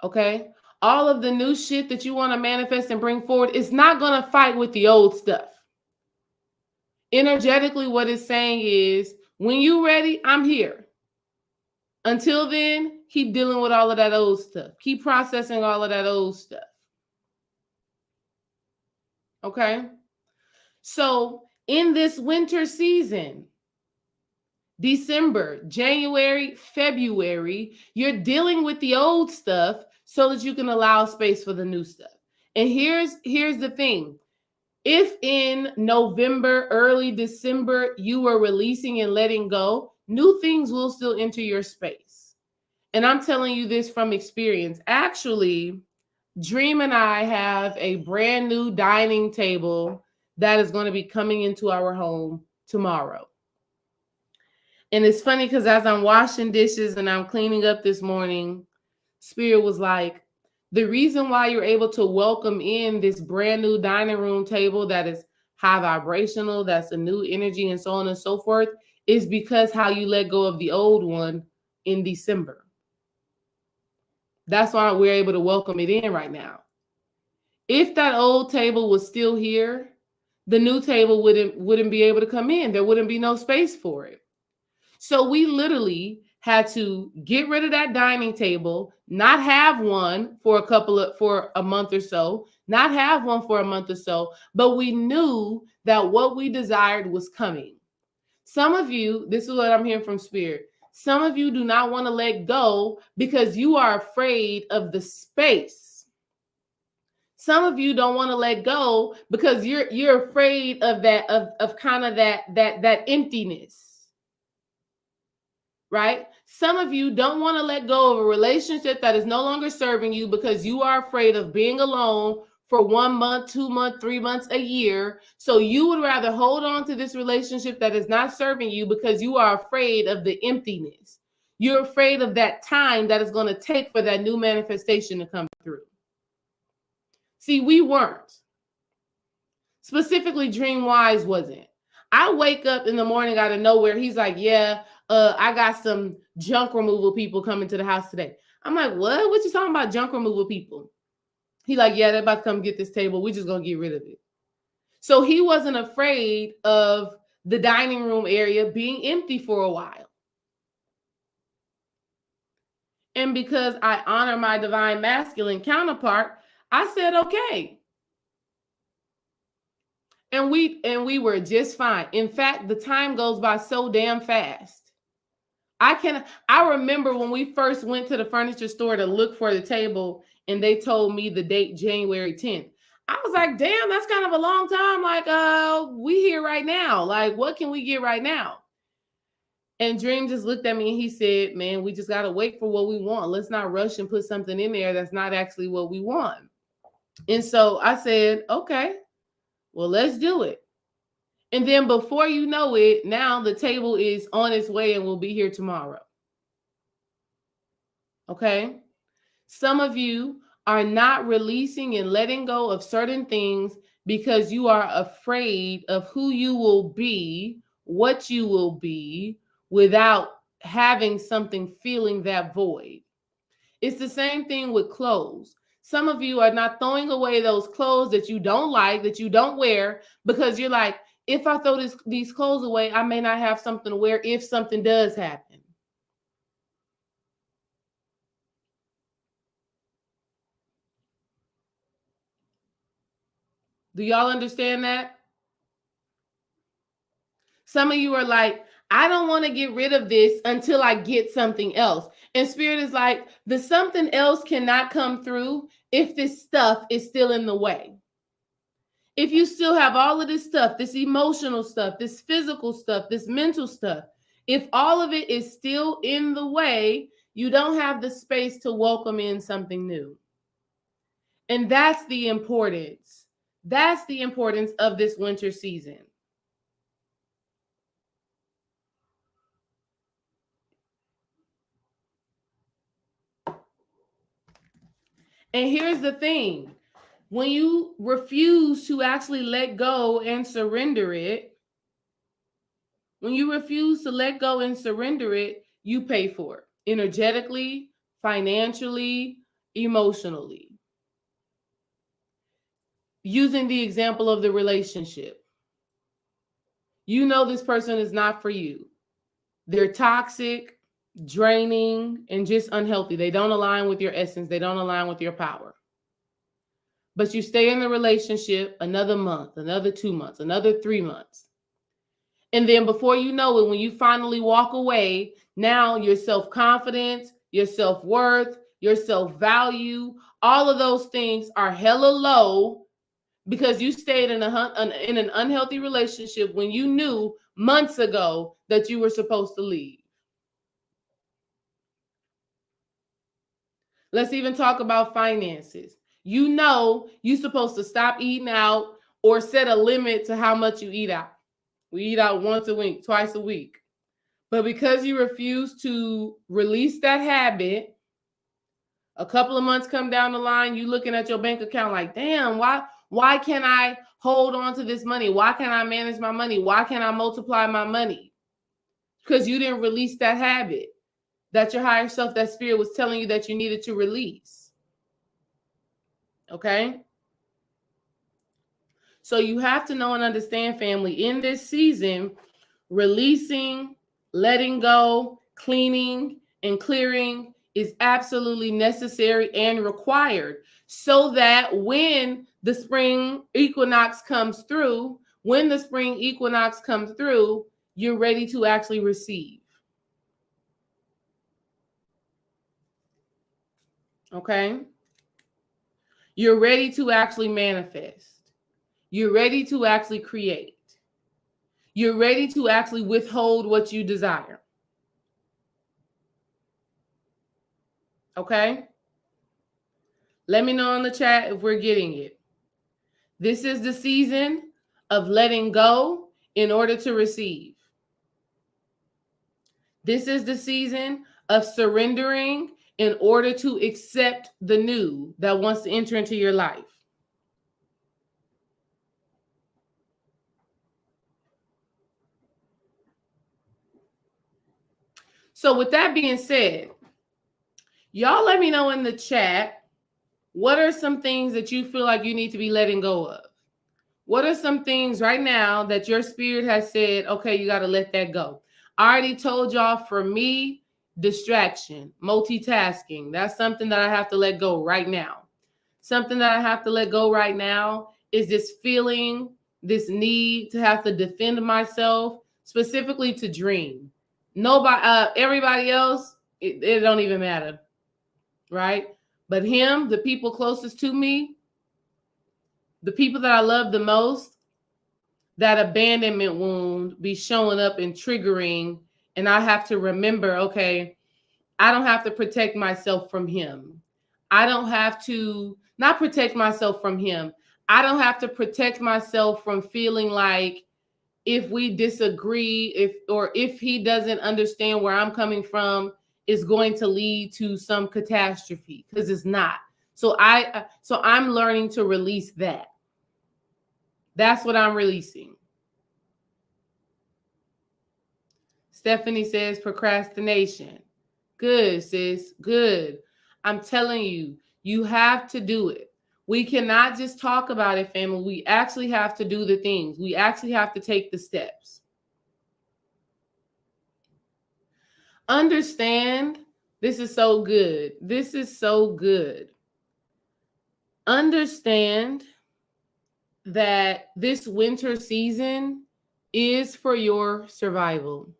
Okay? All of the new shit that you want to manifest and bring forward, it's not going to fight with the old stuff. Energetically, what it's saying is, when you're ready, I'm here. Until then, keep dealing with all of that old stuff. Keep processing all of that old stuff. Okay? So, in this winter season, December, January, February, you're dealing with the old stuff so that you can allow space for the new stuff. And here's the thing. If in November, early December, you were releasing and letting go, new things will still enter your space. And I'm telling you this from experience. Actually, Dream and I have a brand new dining table that is going to be coming into our home tomorrow. And it's funny because as I'm washing dishes and I'm cleaning up this morning, Spirit was like, the reason why you're able to welcome in this brand new dining room table that is high vibrational, that's a new energy, and so on and so forth, is because how you let go of the old one in December. That's why we're able to welcome it in right now. If that old table was still here, the new table wouldn't be able to come in. There wouldn't be no space for it. So we literally had to get rid of that dining table, not have one for a month or so, not have one for a month or so, but we knew that what we desired was coming. Some of you, this is what I'm hearing from Spirit. Some of you do not want to let go because you are afraid of the space. Some of you don't want to let go because you're afraid of that, of kind of that emptiness. Right? Some of you don't want to let go of a relationship that is no longer serving you because you are afraid of being alone for 1 month, 2 months, 3 months, a year. So you would rather hold on to this relationship that is not serving you because you are afraid of the emptiness. You're afraid of that time that is going to take for that new manifestation to come through. See, we weren't. Specifically, Dream Wise wasn't. I wake up in the morning out of nowhere. He's like, yeah, I got some junk removal people coming to the house today. I'm like, what? What you talking about, junk removal people? He like, yeah, they're about to come get this table. We're just going to get rid of it. So he wasn't afraid of the dining room area being empty for a while. And because I honor my divine masculine counterpart, I said, okay. And we were just fine. In fact, the time goes by so damn fast. I remember when we first went to the furniture store to look for the table and they told me the date January 10th. I was like, damn, that's kind of a long time. Like, we here right now. Like, what can we get right now? And Dream just looked at me and he said, man, we just got to wait for what we want. Let's not rush and put something in there that's not actually what we want. And so I said, okay, well, let's do it. And then before you know it, now the table is on its way and will be here tomorrow. Okay? Some of you are not releasing and letting go of certain things because you are afraid of who you will be, what you will be, without having something filling that void. It's the same thing with clothes. Some of you are not throwing away those clothes that you don't like, that you don't wear, because you're like, if I throw these clothes away, I may not have something to wear if something does happen. Do y'all understand that? Some of you are like, I don't want to get rid of this until I get something else. And Spirit is like, the something else cannot come through if this stuff is still in the way. If you still have all of this stuff, this emotional stuff, this physical stuff, this mental stuff, if all of it is still in the way, you don't have the space to welcome in something new. And that's the importance. That's the importance of this winter season. And here's the thing. When you refuse to actually let go and surrender it, you pay for it energetically, financially, emotionally. Using the example of the relationship, you know this person is not for you. They're toxic, draining, and just unhealthy. They don't align with your essence. They don't align with your power. But you stay in the relationship another month, another 2 months, another 3 months. And then before you know it, when you finally walk away, now your self-confidence, your self-worth, your self-value, all of those things are hella low because you stayed in an unhealthy relationship when you knew months ago that you were supposed to leave. Let's even talk about finances. You know you're supposed to stop eating out or set a limit to how much you eat out. We eat out once a week, twice a week. But because you refuse to release that habit, a couple of months come down the line, you looking at your bank account like, damn, why can't I hold on to this money? Why can't I manage my money? Why can't I multiply my money? Because you didn't release that habit that your higher self, that spirit was telling you that you needed to release. Okay? So you have to know and understand, family, in this season, releasing, letting go, cleaning, and clearing is absolutely necessary and required so that when the spring equinox comes through, you're ready to actually receive. Okay? You're ready to actually manifest. You're ready to actually create. You're ready to actually withhold what you desire. Okay? Let me know in the chat if we're getting it. This is the season of letting go in order to receive. This is the season of surrendering in order to accept the new that wants to enter into your life. So with that being said, y'all let me know in the chat, what are some things that you feel like you need to be letting go of? What are some things right now that your spirit has said, okay, you got to let that go? I already told y'all, for me, distraction, multitasking, that's something that I have to let go right now. Something that I have to let go right now is this feeling, this need to have to defend myself, specifically to dream. Nobody, everybody else, it don't even matter, right? But him, the people closest to me, the people that I love the most, that abandonment wound be showing up and triggering And I have to remember, okay, I don't have to protect myself from him. I don't have to not protect myself from him. I don't have to protect myself from feeling like if we disagree, if he doesn't understand where I'm coming from, is going to lead to some catastrophe, because it's not. So I'm learning to release that. That's what I'm releasing. Stephanie says procrastination. Good, sis. Good. I'm telling you, you have to do it. We cannot just talk about it, family. We actually have to do the things. We actually have to take the steps. Understand, this is so good. This is so good. Understand that this winter season is for your survival.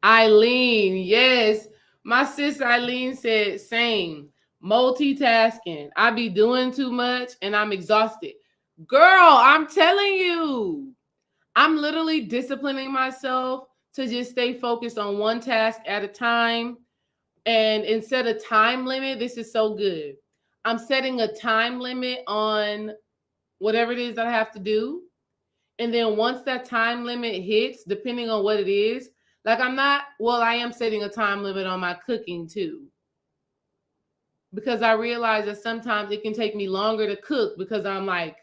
Eileen, yes. My sister Eileen said same. Multitasking. I be doing too much and I'm exhausted. Girl, I'm telling you. I'm literally disciplining myself to just stay focused on one task at a time. And instead of time limit, this is so good. I'm setting a time limit on whatever it is that I have to do. And then once that time limit hits, depending on what it is, like I am setting a time limit on my cooking too. Because I realize that sometimes it can take me longer to cook because I'm like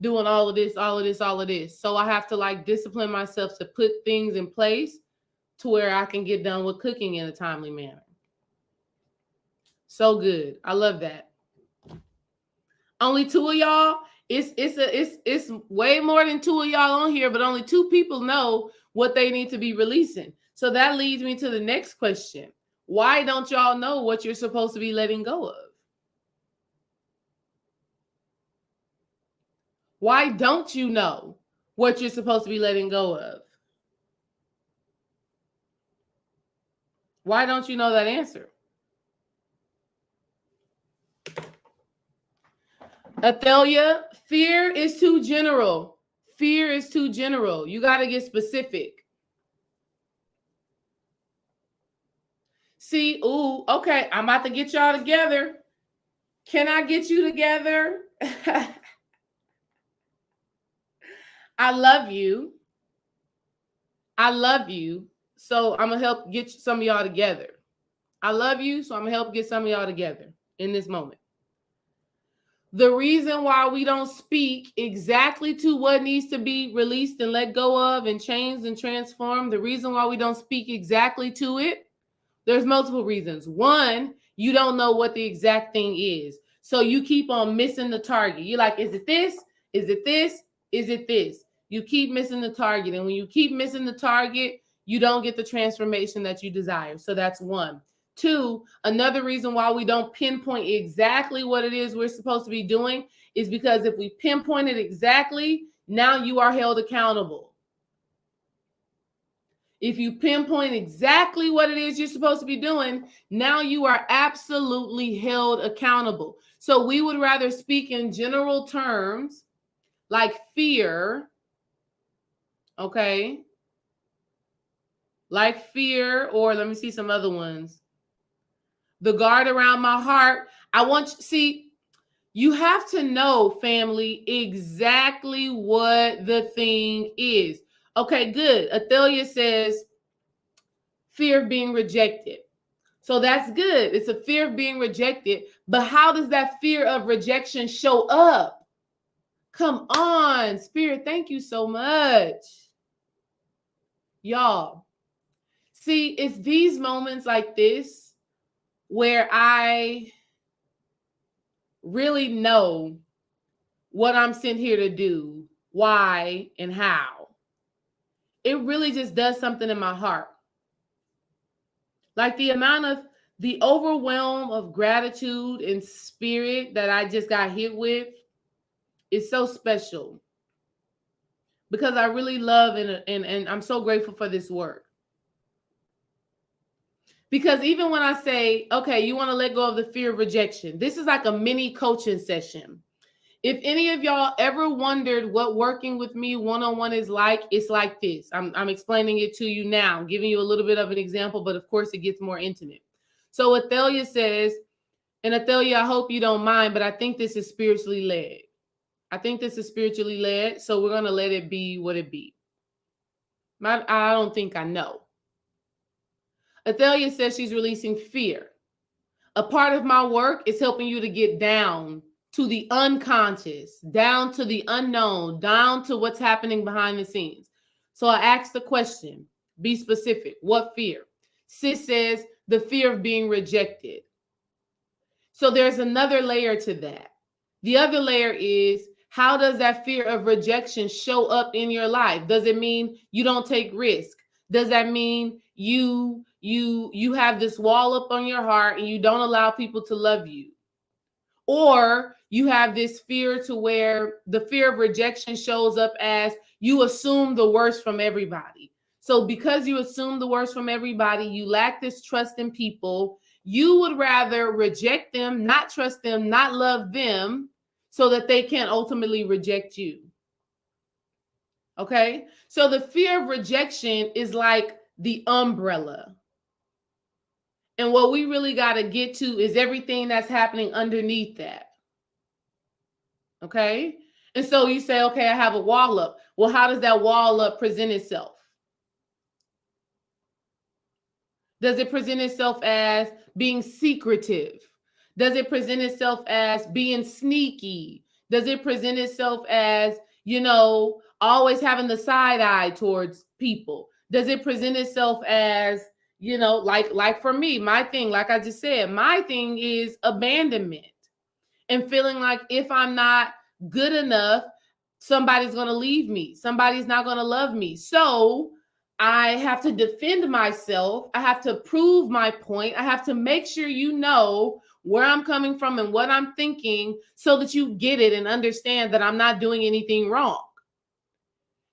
doing all of this. So I have to like discipline myself to put things in place to where I can get done with cooking in a timely manner. So good. I love that. Only 2 of y'all. It's way more than 2 of y'all on here, but only 2 people know what they need to be releasing. So that leads me to the next question. Why don't y'all know what you're supposed to be letting go of? Why don't you know what you're supposed to be letting go of? Why don't you know that answer? Athelia, fear is too general. Fear is too general. You got to get specific. See, ooh, okay, I'm about to get y'all together. Can I get you together? I love you. I love you. So I'm going to help get some of y'all together. I love you. So I'm going to help get some of y'all together in this moment. The reason why we don't speak exactly to what needs to be released and let go of and changed and transformed, the reason why we don't speak exactly to it, there's multiple reasons. One, you don't know what the exact thing is. So you keep on missing the target. You're like, is it this? Is it this? Is it this? You keep missing the target. And when you keep missing the target, you don't get the transformation that you desire. So that's one. Two, another reason why we don't pinpoint exactly what it is we're supposed to be doing is because if we pinpoint it exactly, now you are held accountable. If you pinpoint exactly what it is you're supposed to be doing, now you are absolutely held accountable. So we would rather speak in general terms like fear, okay? Like fear, or let me see some other ones. The guard around my heart. You have to know, family, exactly what the thing is. Okay, good. Athelia says fear of being rejected. So that's good. It's a fear of being rejected. But how does that fear of rejection show up? Come on, Spirit. Thank you so much. Y'all, see, it's these moments like this where I really know what I'm sent here to do, why, and how. It really just does something in my heart. Like the overwhelm of gratitude and spirit that I just got hit with is so special. Because I really love and I'm so grateful for this work. Because even when I say, okay, you want to let go of the fear of rejection, this is like a mini coaching session. If any of y'all ever wondered what working with me one-on-one is like, it's like this. I'm explaining it to you now. I'm giving you a little bit of an example, but of course it gets more intimate. So Athelia says, and Athelia, I hope you don't mind, but I think this is spiritually led. I think this is spiritually led, so we're going to let it be what it be. I don't think I know. Athelia says she's releasing fear. A part of my work is helping you to get down to the unconscious, down to the unknown, down to what's happening behind the scenes. So I asked the question, be specific. What fear? Sis says the fear of being rejected. So there's another layer to that. The other layer is, how does that fear of rejection show up in your life? Does it mean you don't take risk? Does that mean you have this wall up on your heart and you don't allow people to love you? Or you have this fear to where the fear of rejection shows up as you assume the worst from everybody. So because you assume the worst from everybody, you lack this trust in people. You would rather reject them, not trust them, not love them, so that they can ultimately reject you. Okay? So the fear of rejection is like the umbrella. And what we really got to get to is everything that's happening underneath that. Okay? And so you say, okay, I have a wall up. Well, how does that wall up present itself? Does it present itself as being secretive? Does it present itself as being sneaky? Does it present itself as, always having the side eye towards people? Does it present itself as, like for me, my thing, like I just said, my thing is abandonment and feeling like if I'm not good enough, somebody's going to leave me. Somebody's not going to love me. So I have to defend myself. I have to prove my point. I have to make sure you know where I'm coming from and what I'm thinking so that you get it and understand that I'm not doing anything wrong.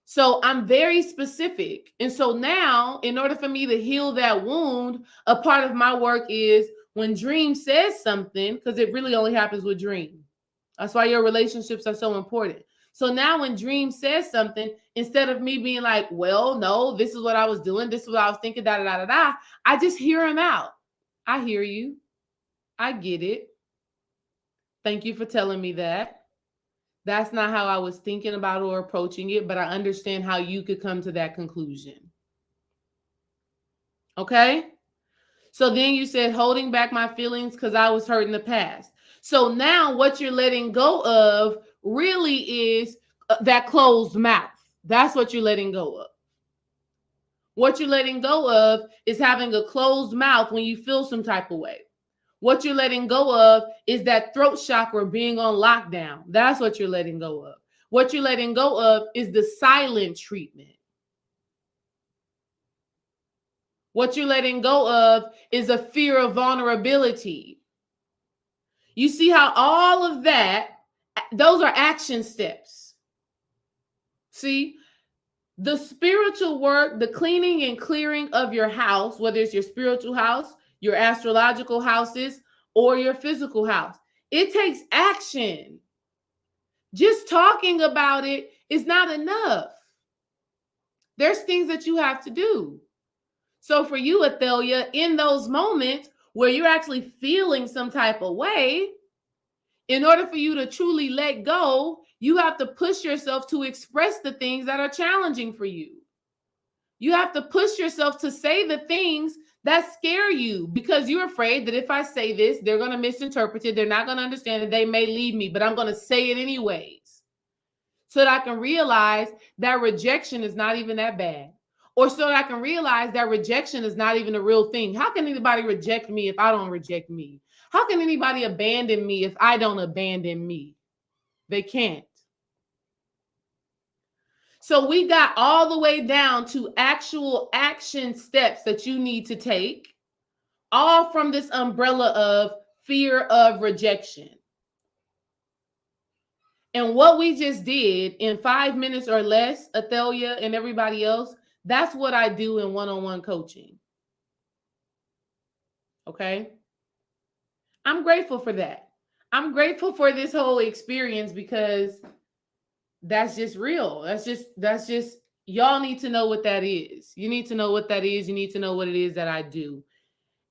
So I'm very specific. And so now, in order for me to heal that wound, a part of my work is when Dream says something, because it really only happens with Dream. That's why your relationships are so important. So now when Dream says something, instead of me being like, well, no, this is what I was doing, this is what I was thinking, da, da, da, da, da, I just hear him out. I hear you. I get it. Thank you for telling me that. That's not how I was thinking about or approaching it, but I understand how you could come to that conclusion. Okay? So then you said holding back my feelings because I was hurt in the past. So now what you're letting go of really is that closed mouth. That's what you're letting go of. What you're letting go of is having a closed mouth when you feel some type of way. What you're letting go of is that throat chakra being on lockdown. That's what you're letting go of. What you're letting go of is the silent treatment. What you're letting go of is a fear of vulnerability. You see how all of that, those are action steps. See, the spiritual work, the cleaning and clearing of your house, whether it's your spiritual house, your astrological houses, or your physical house, it takes action. Just talking about it is not enough. There's things that you have to do. So for you, Athelia, in those moments where you're actually feeling some type of way, in order for you to truly let go, you have to push yourself to express the things that are challenging for you. You have to push yourself to say the things that scare you because you're afraid that if I say this, they're going to misinterpret it. They're not going to understand it. They may leave me, but I'm going to say it anyways so that I can realize that rejection is not even that bad. Or so that I can realize that rejection is not even a real thing. How can anybody reject me if I don't reject me? How can anybody abandon me if I don't abandon me? They can't. So we got all the way down to actual action steps that you need to take, all from this umbrella of fear of rejection. And what we just did in 5 minutes or less, Athelia and everybody else, that's what I do in one-on-one coaching. Okay? I'm grateful for that. I'm grateful for this whole experience because that's just real. That's just y'all need to know what that is. You need to know what that is. You need to know what it is that I do.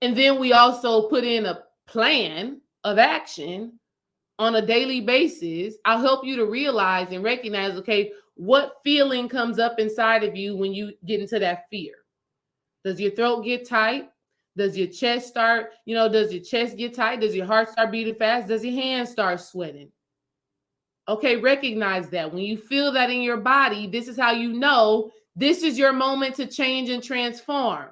And then we also put in a plan of action on a daily basis. I'll help you to realize and recognize, okay, what feeling comes up inside of you when you get into that fear? Does your throat get tight? Does your chest start, does your chest get tight? Does your heart start beating fast? Does your hands start sweating? Okay, recognize that. When you feel that in your body, this is how you know this is your moment to change and transform.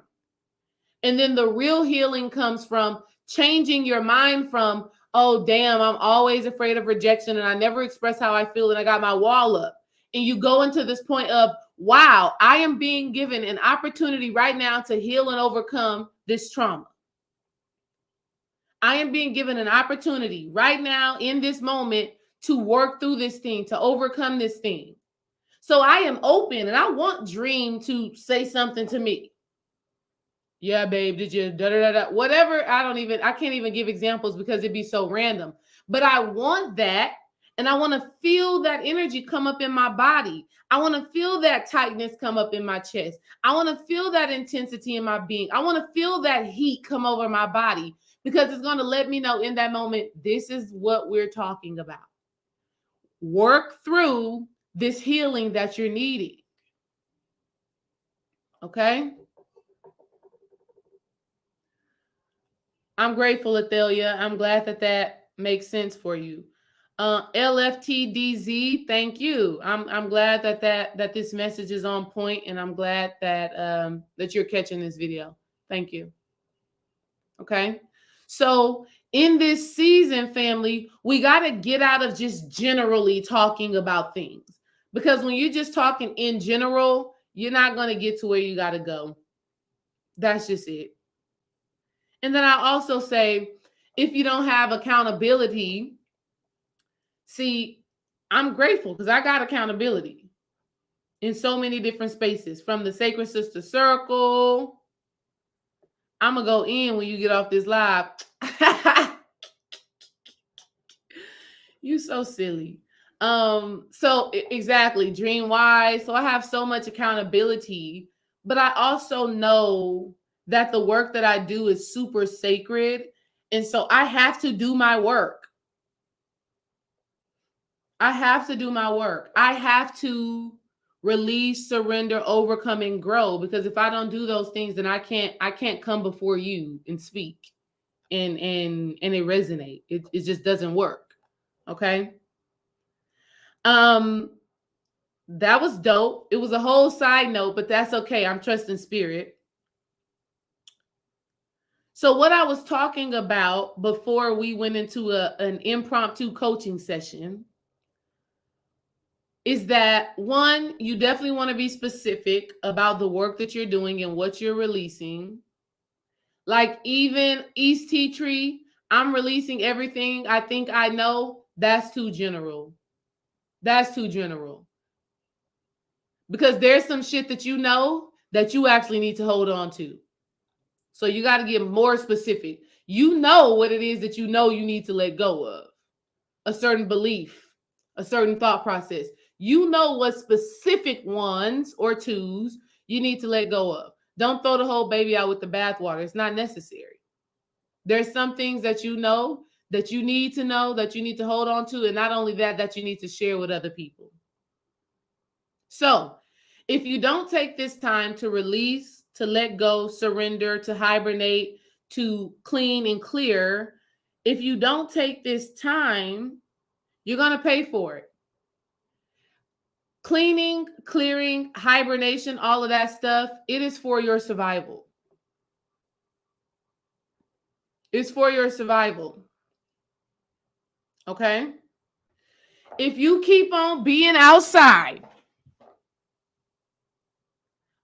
And then the real healing comes from changing your mind from, oh, damn, I'm always afraid of rejection and I never express how I feel and I got my wall up. And you go into this point of, wow, I am being given an opportunity right now to heal and overcome this trauma. I am being given an opportunity right now in this moment to work through this thing, to overcome this thing. So I am open and I want Dream to say something to me. Yeah, babe, did you da-da-da-da? Whatever, I can't even give examples because it'd be so random. But I want that, and I want to feel that energy come up in my body. I want to feel that tightness come up in my chest. I want to feel that intensity in my being. I want to feel that heat come over my body because it's going to let me know in that moment, this is what we're talking about. Work through this healing that you're needing. Okay? I'm grateful, Athelia. I'm glad that makes sense for you. LFTDZ, thank you. I'm glad that this message is on point, and I'm glad that you're catching this video. Thank you. Okay. So in this season, family, we got to get out of just generally talking about things, because when you're just talking in general, you're not going to get to where you got to go. That's just it. And then I also say, if you don't have accountability, see, I'm grateful because I got accountability in so many different spaces, from the Sacred Sister Circle. I'm going to go in when you get off this live. You so silly. So exactly, Dream Wise. So I have so much accountability, but I also know that the work that I do is super sacred. And so I have to do my work. I have to do my work. I have to release, surrender, overcome, and grow. Because if I don't do those things, then I can't come before you and speak and it resonate. It just doesn't work. Okay. That was dope. It was a whole side note, but that's okay. I'm trusting spirit. So what I was talking about before we went into an impromptu coaching session is that, one, you definitely want to be specific about the work that you're doing and what you're releasing. Like even East Tea Tree, I'm releasing everything I think I know. That's too general. That's too general. Because there's some shit that you know that you actually need to hold on to. So you got to get more specific. You know what it is that you know you need to let go of. A certain belief, a certain thought process. You know what specific ones or twos you need to let go of. Don't throw the whole baby out with the bathwater. It's not necessary. There's some things that you know, that you need to hold on to. And not only that you need to share with other people. So if you don't take this time to release, to let go, surrender, to hibernate, to clean and clear, if you don't take this time, you're going to pay for it. Cleaning, clearing, hibernation, all of that stuff, it is for your survival. It's for your survival. Okay? If you keep on being outside.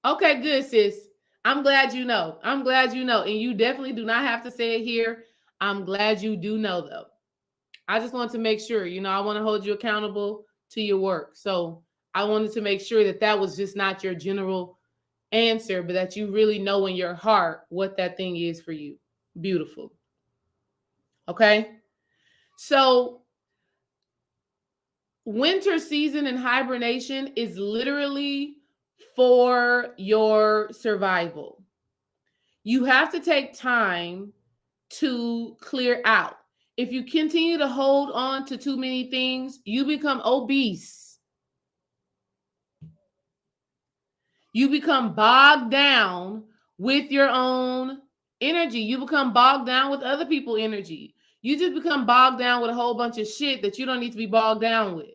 Okay, good, sis. I'm glad you know. I'm glad you know. And you definitely do not have to say it here. I'm glad you do know, though. I just want to make sure, I want to hold you accountable to your work. So I wanted to make sure that was just not your general answer, but that you really know in your heart what that thing is for you. Beautiful. Okay. So winter season and hibernation is literally for your survival. You have to take time to clear out. If you continue to hold on to too many things, you become obese. You become bogged down with your own energy. You become bogged down with other people's energy. You just become bogged down with a whole bunch of shit that you don't need to be bogged down with.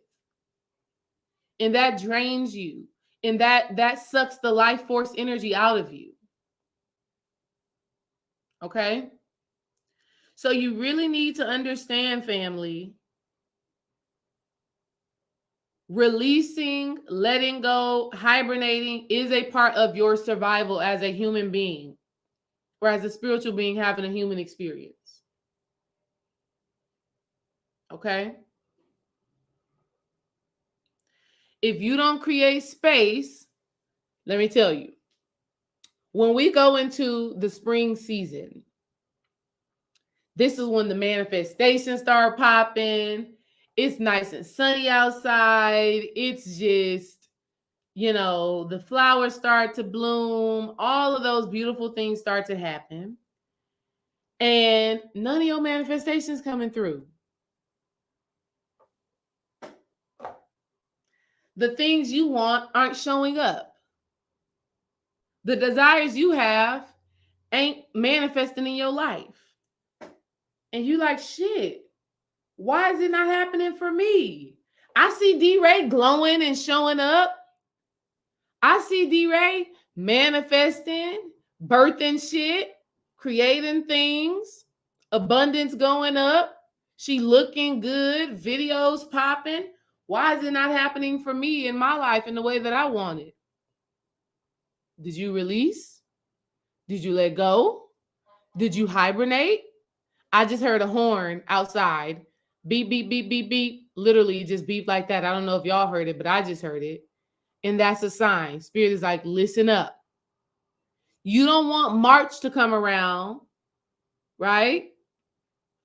And that drains you. And that sucks the life force energy out of you. Okay? So you really need to understand, family, releasing, letting go, hibernating is a part of your survival as a human being or as a spiritual being having a human experience. Okay? If you don't create space, let me tell you, when we go into the spring season, this is when the manifestations start popping. It's nice and sunny outside. It's just, the flowers start to bloom. All of those beautiful things start to happen. And none of your manifestations coming through. The things you want aren't showing up. The desires you have ain't manifesting in your life. And you like, shit, why is it not happening for me? I see D-Ray glowing and showing up. I see D-Ray manifesting, birthing shit, creating things, abundance going up. She looking good, videos popping. Why is it not happening for me in my life in the way that I want it? Did you release? Did you let go? Did you hibernate? I just heard a horn outside. Beep, beep, beep, beep, beep. Literally just beep like that. I don't know if y'all heard it, but I just heard it. And that's a sign. Spirit is like, listen up. You don't want March to come around, right?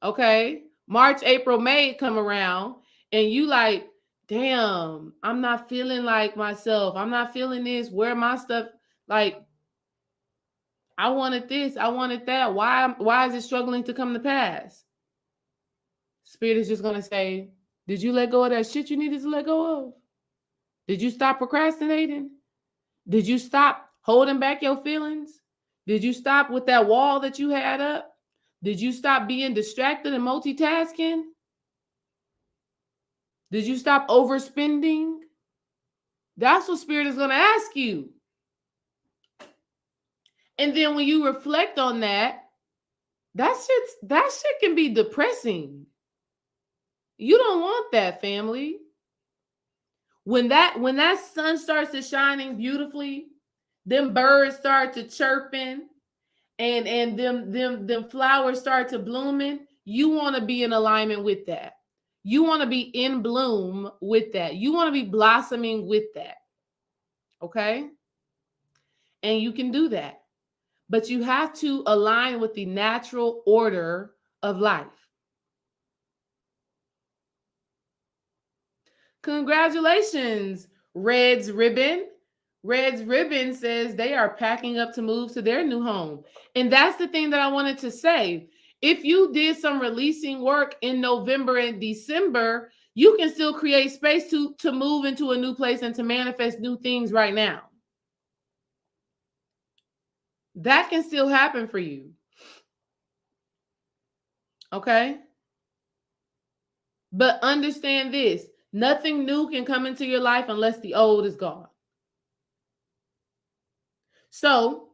Okay. March, April, May come around. And you like, damn, I'm not feeling like myself. I'm not feeling this. Where my stuff? Like, I wanted this. I wanted that. Why is it struggling to come to pass? Spirit is just going to say, did you let go of that shit you needed to let go of? Did you stop procrastinating? Did you stop holding back your feelings? Did you stop with that wall that you had up? Did you stop being distracted and multitasking? Did you stop overspending? That's what Spirit is going to ask you. And then when you reflect on that shit can be depressing. You don't want that, family. When that sun starts to shining beautifully, them birds start to chirping, and them flowers start to blooming, you want to be in alignment with that. You want to be in bloom with that. You want to be blossoming with that. Okay? And you can do that. But you have to align with the natural order of life. Congratulations, Red's Ribbon. Red's Ribbon says they are packing up to move to their new home. And that's the thing that I wanted to say. If you did some releasing work in November and December, you can still create space to move into a new place and to manifest new things right now. That can still happen for you. Okay? But understand this. Nothing new can come into your life unless the old is gone. So,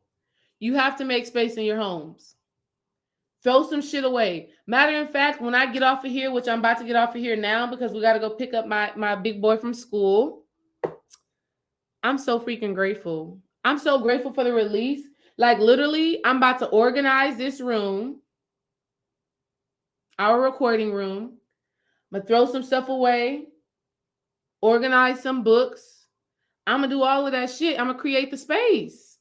you have to make space in your homes. Throw some shit away. Matter of fact, when I get off of here, which I'm about to get off of here now because we got to go pick up my big boy from school, I'm so freaking grateful. I'm so grateful for the release. Like literally, I'm about to organize this room, our recording room. I'm going to throw some stuff away, organize some books. I'm going to do all of that shit. I'm going to create the space.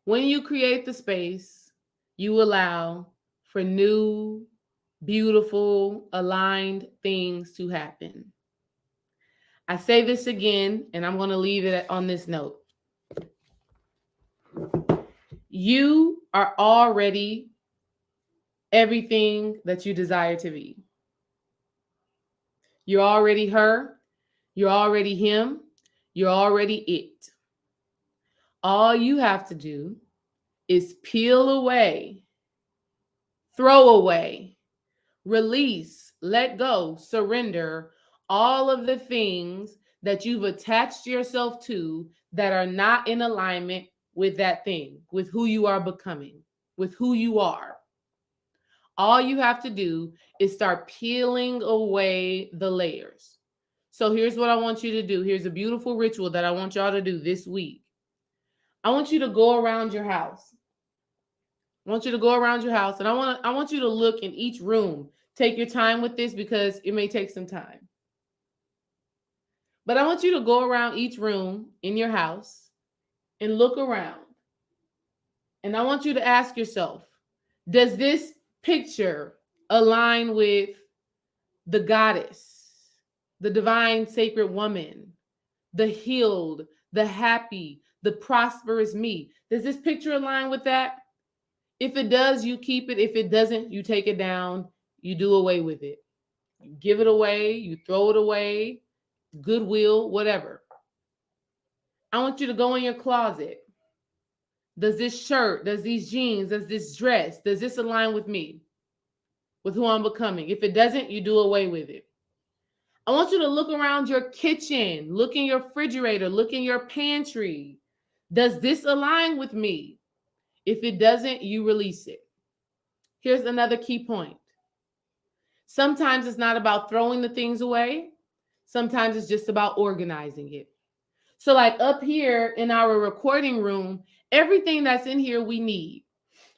When you create the space, you allow for new beautiful, aligned things to happen. I say this again, and I'm going to leave it on this note. You are already everything that you desire to be. You're already her. You're already him. You're already it. All you have to do is peel away, throw away, release, let go, surrender all of the things that you've attached yourself to that are not in alignment with that thing, with who you are becoming, with who you are. All you have to do is start peeling away the layers. So here's what I want you to do. Here's a beautiful ritual that I want y'all to do this week. I want you to go around your house. I want you to go around your house, and I want you to look in each room. Take your time with this because it may take some time. But I want you to go around each room in your house and look around. And I want you to ask yourself, does this picture align with the goddess, the divine sacred woman, the healed, the happy, the prosperous me? Does this picture align with that? If it does, you keep it. If it doesn't, you take it down. You do away with it. You give it away. You throw it away. Goodwill, whatever. I want you to go in your closet. Does this shirt, does these jeans, does this dress, does this align with me, with who I'm becoming? If it doesn't, you do away with it. I want you to look around your kitchen, look in your refrigerator, look in your pantry. Does this align with me? If it doesn't, you release it. Here's another key point. Sometimes it's not about throwing the things away. Sometimes it's just about organizing it. So like up here in our recording room, everything that's in here we need.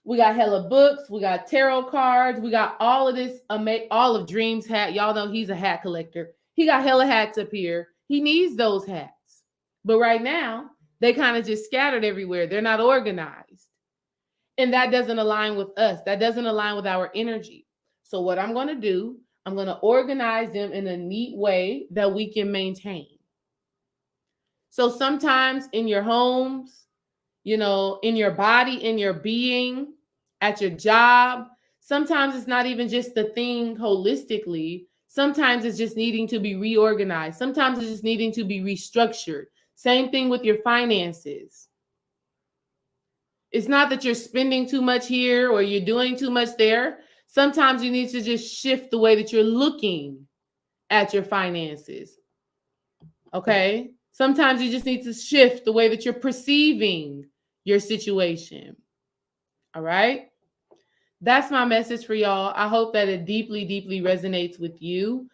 We got hella books. We got tarot cards. We got all of this, all of Dream's hat. Y'all know he's a hat collector. He got hella hats up here. He needs those hats. But right now, they kind of just scattered everywhere. They're not organized. And that doesn't align with us. That doesn't align with our energy. So what I'm going to do, I'm going to organize them in a neat way that we can maintain. So sometimes in your homes, in your body, in your being, at your job, sometimes it's not even just the thing holistically. Sometimes it's just needing to be reorganized. Sometimes it's just needing to be restructured. Same thing with your finances. It's not that you're spending too much here or you're doing too much there. Sometimes you need to just shift the way that you're looking at your finances. Okay? Sometimes you just need to shift the way that you're perceiving your situation. All right? That's my message for y'all. I hope that it deeply, deeply resonates with you.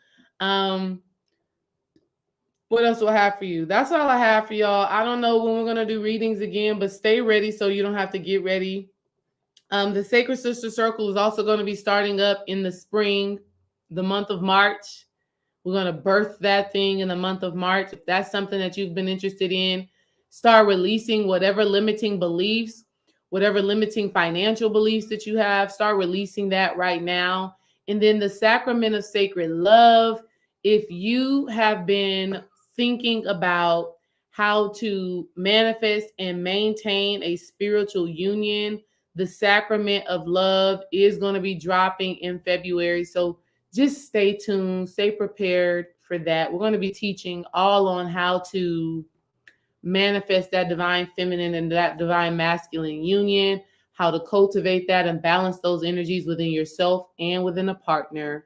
What else do I have for you? That's all I have for y'all. I don't know when we're going to do readings again, but stay ready so you don't have to get ready. The Sacred Sister Circle is also going to be starting up in the spring, the month of March. We're going to birth that thing in the month of March. If that's something that you've been interested in, start releasing whatever limiting beliefs, whatever limiting financial beliefs that you have, start releasing that right now. And then the Sacrament of Sacred Love. If you have been thinking about how to manifest and maintain a spiritual union, the Sacrament of Love is going to be dropping in February. So just stay tuned, stay prepared for that. We're going to be teaching all on how to manifest that divine feminine and that divine masculine union, how to cultivate that and balance those energies within yourself and within a partner,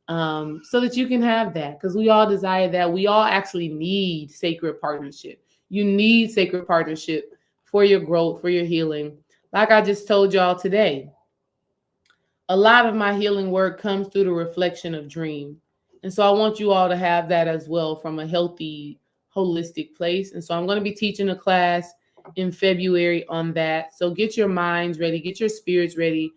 so that you can have that, because we all desire that. We all actually need sacred partnership. You need sacred partnership for your growth, for your healing. Like I just told y'all today, a lot of my healing work comes through the reflection of dream. And so I want you all to have that as well from a healthy, holistic place. And so I'm going to be teaching a class in February on that. So get your minds ready, get your spirits ready,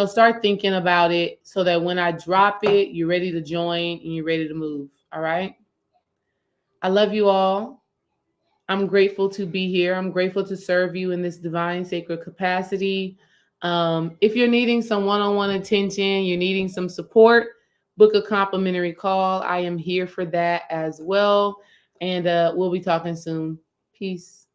start thinking about it so that when I drop it, you're ready to join and you're ready to move. All right. I love you all. I'm grateful to be here. I'm grateful to serve you in this divine sacred capacity. If you're needing some one-on-one attention, you're needing some support, book a complimentary call. I am here for that as well. And we'll be talking soon. Peace.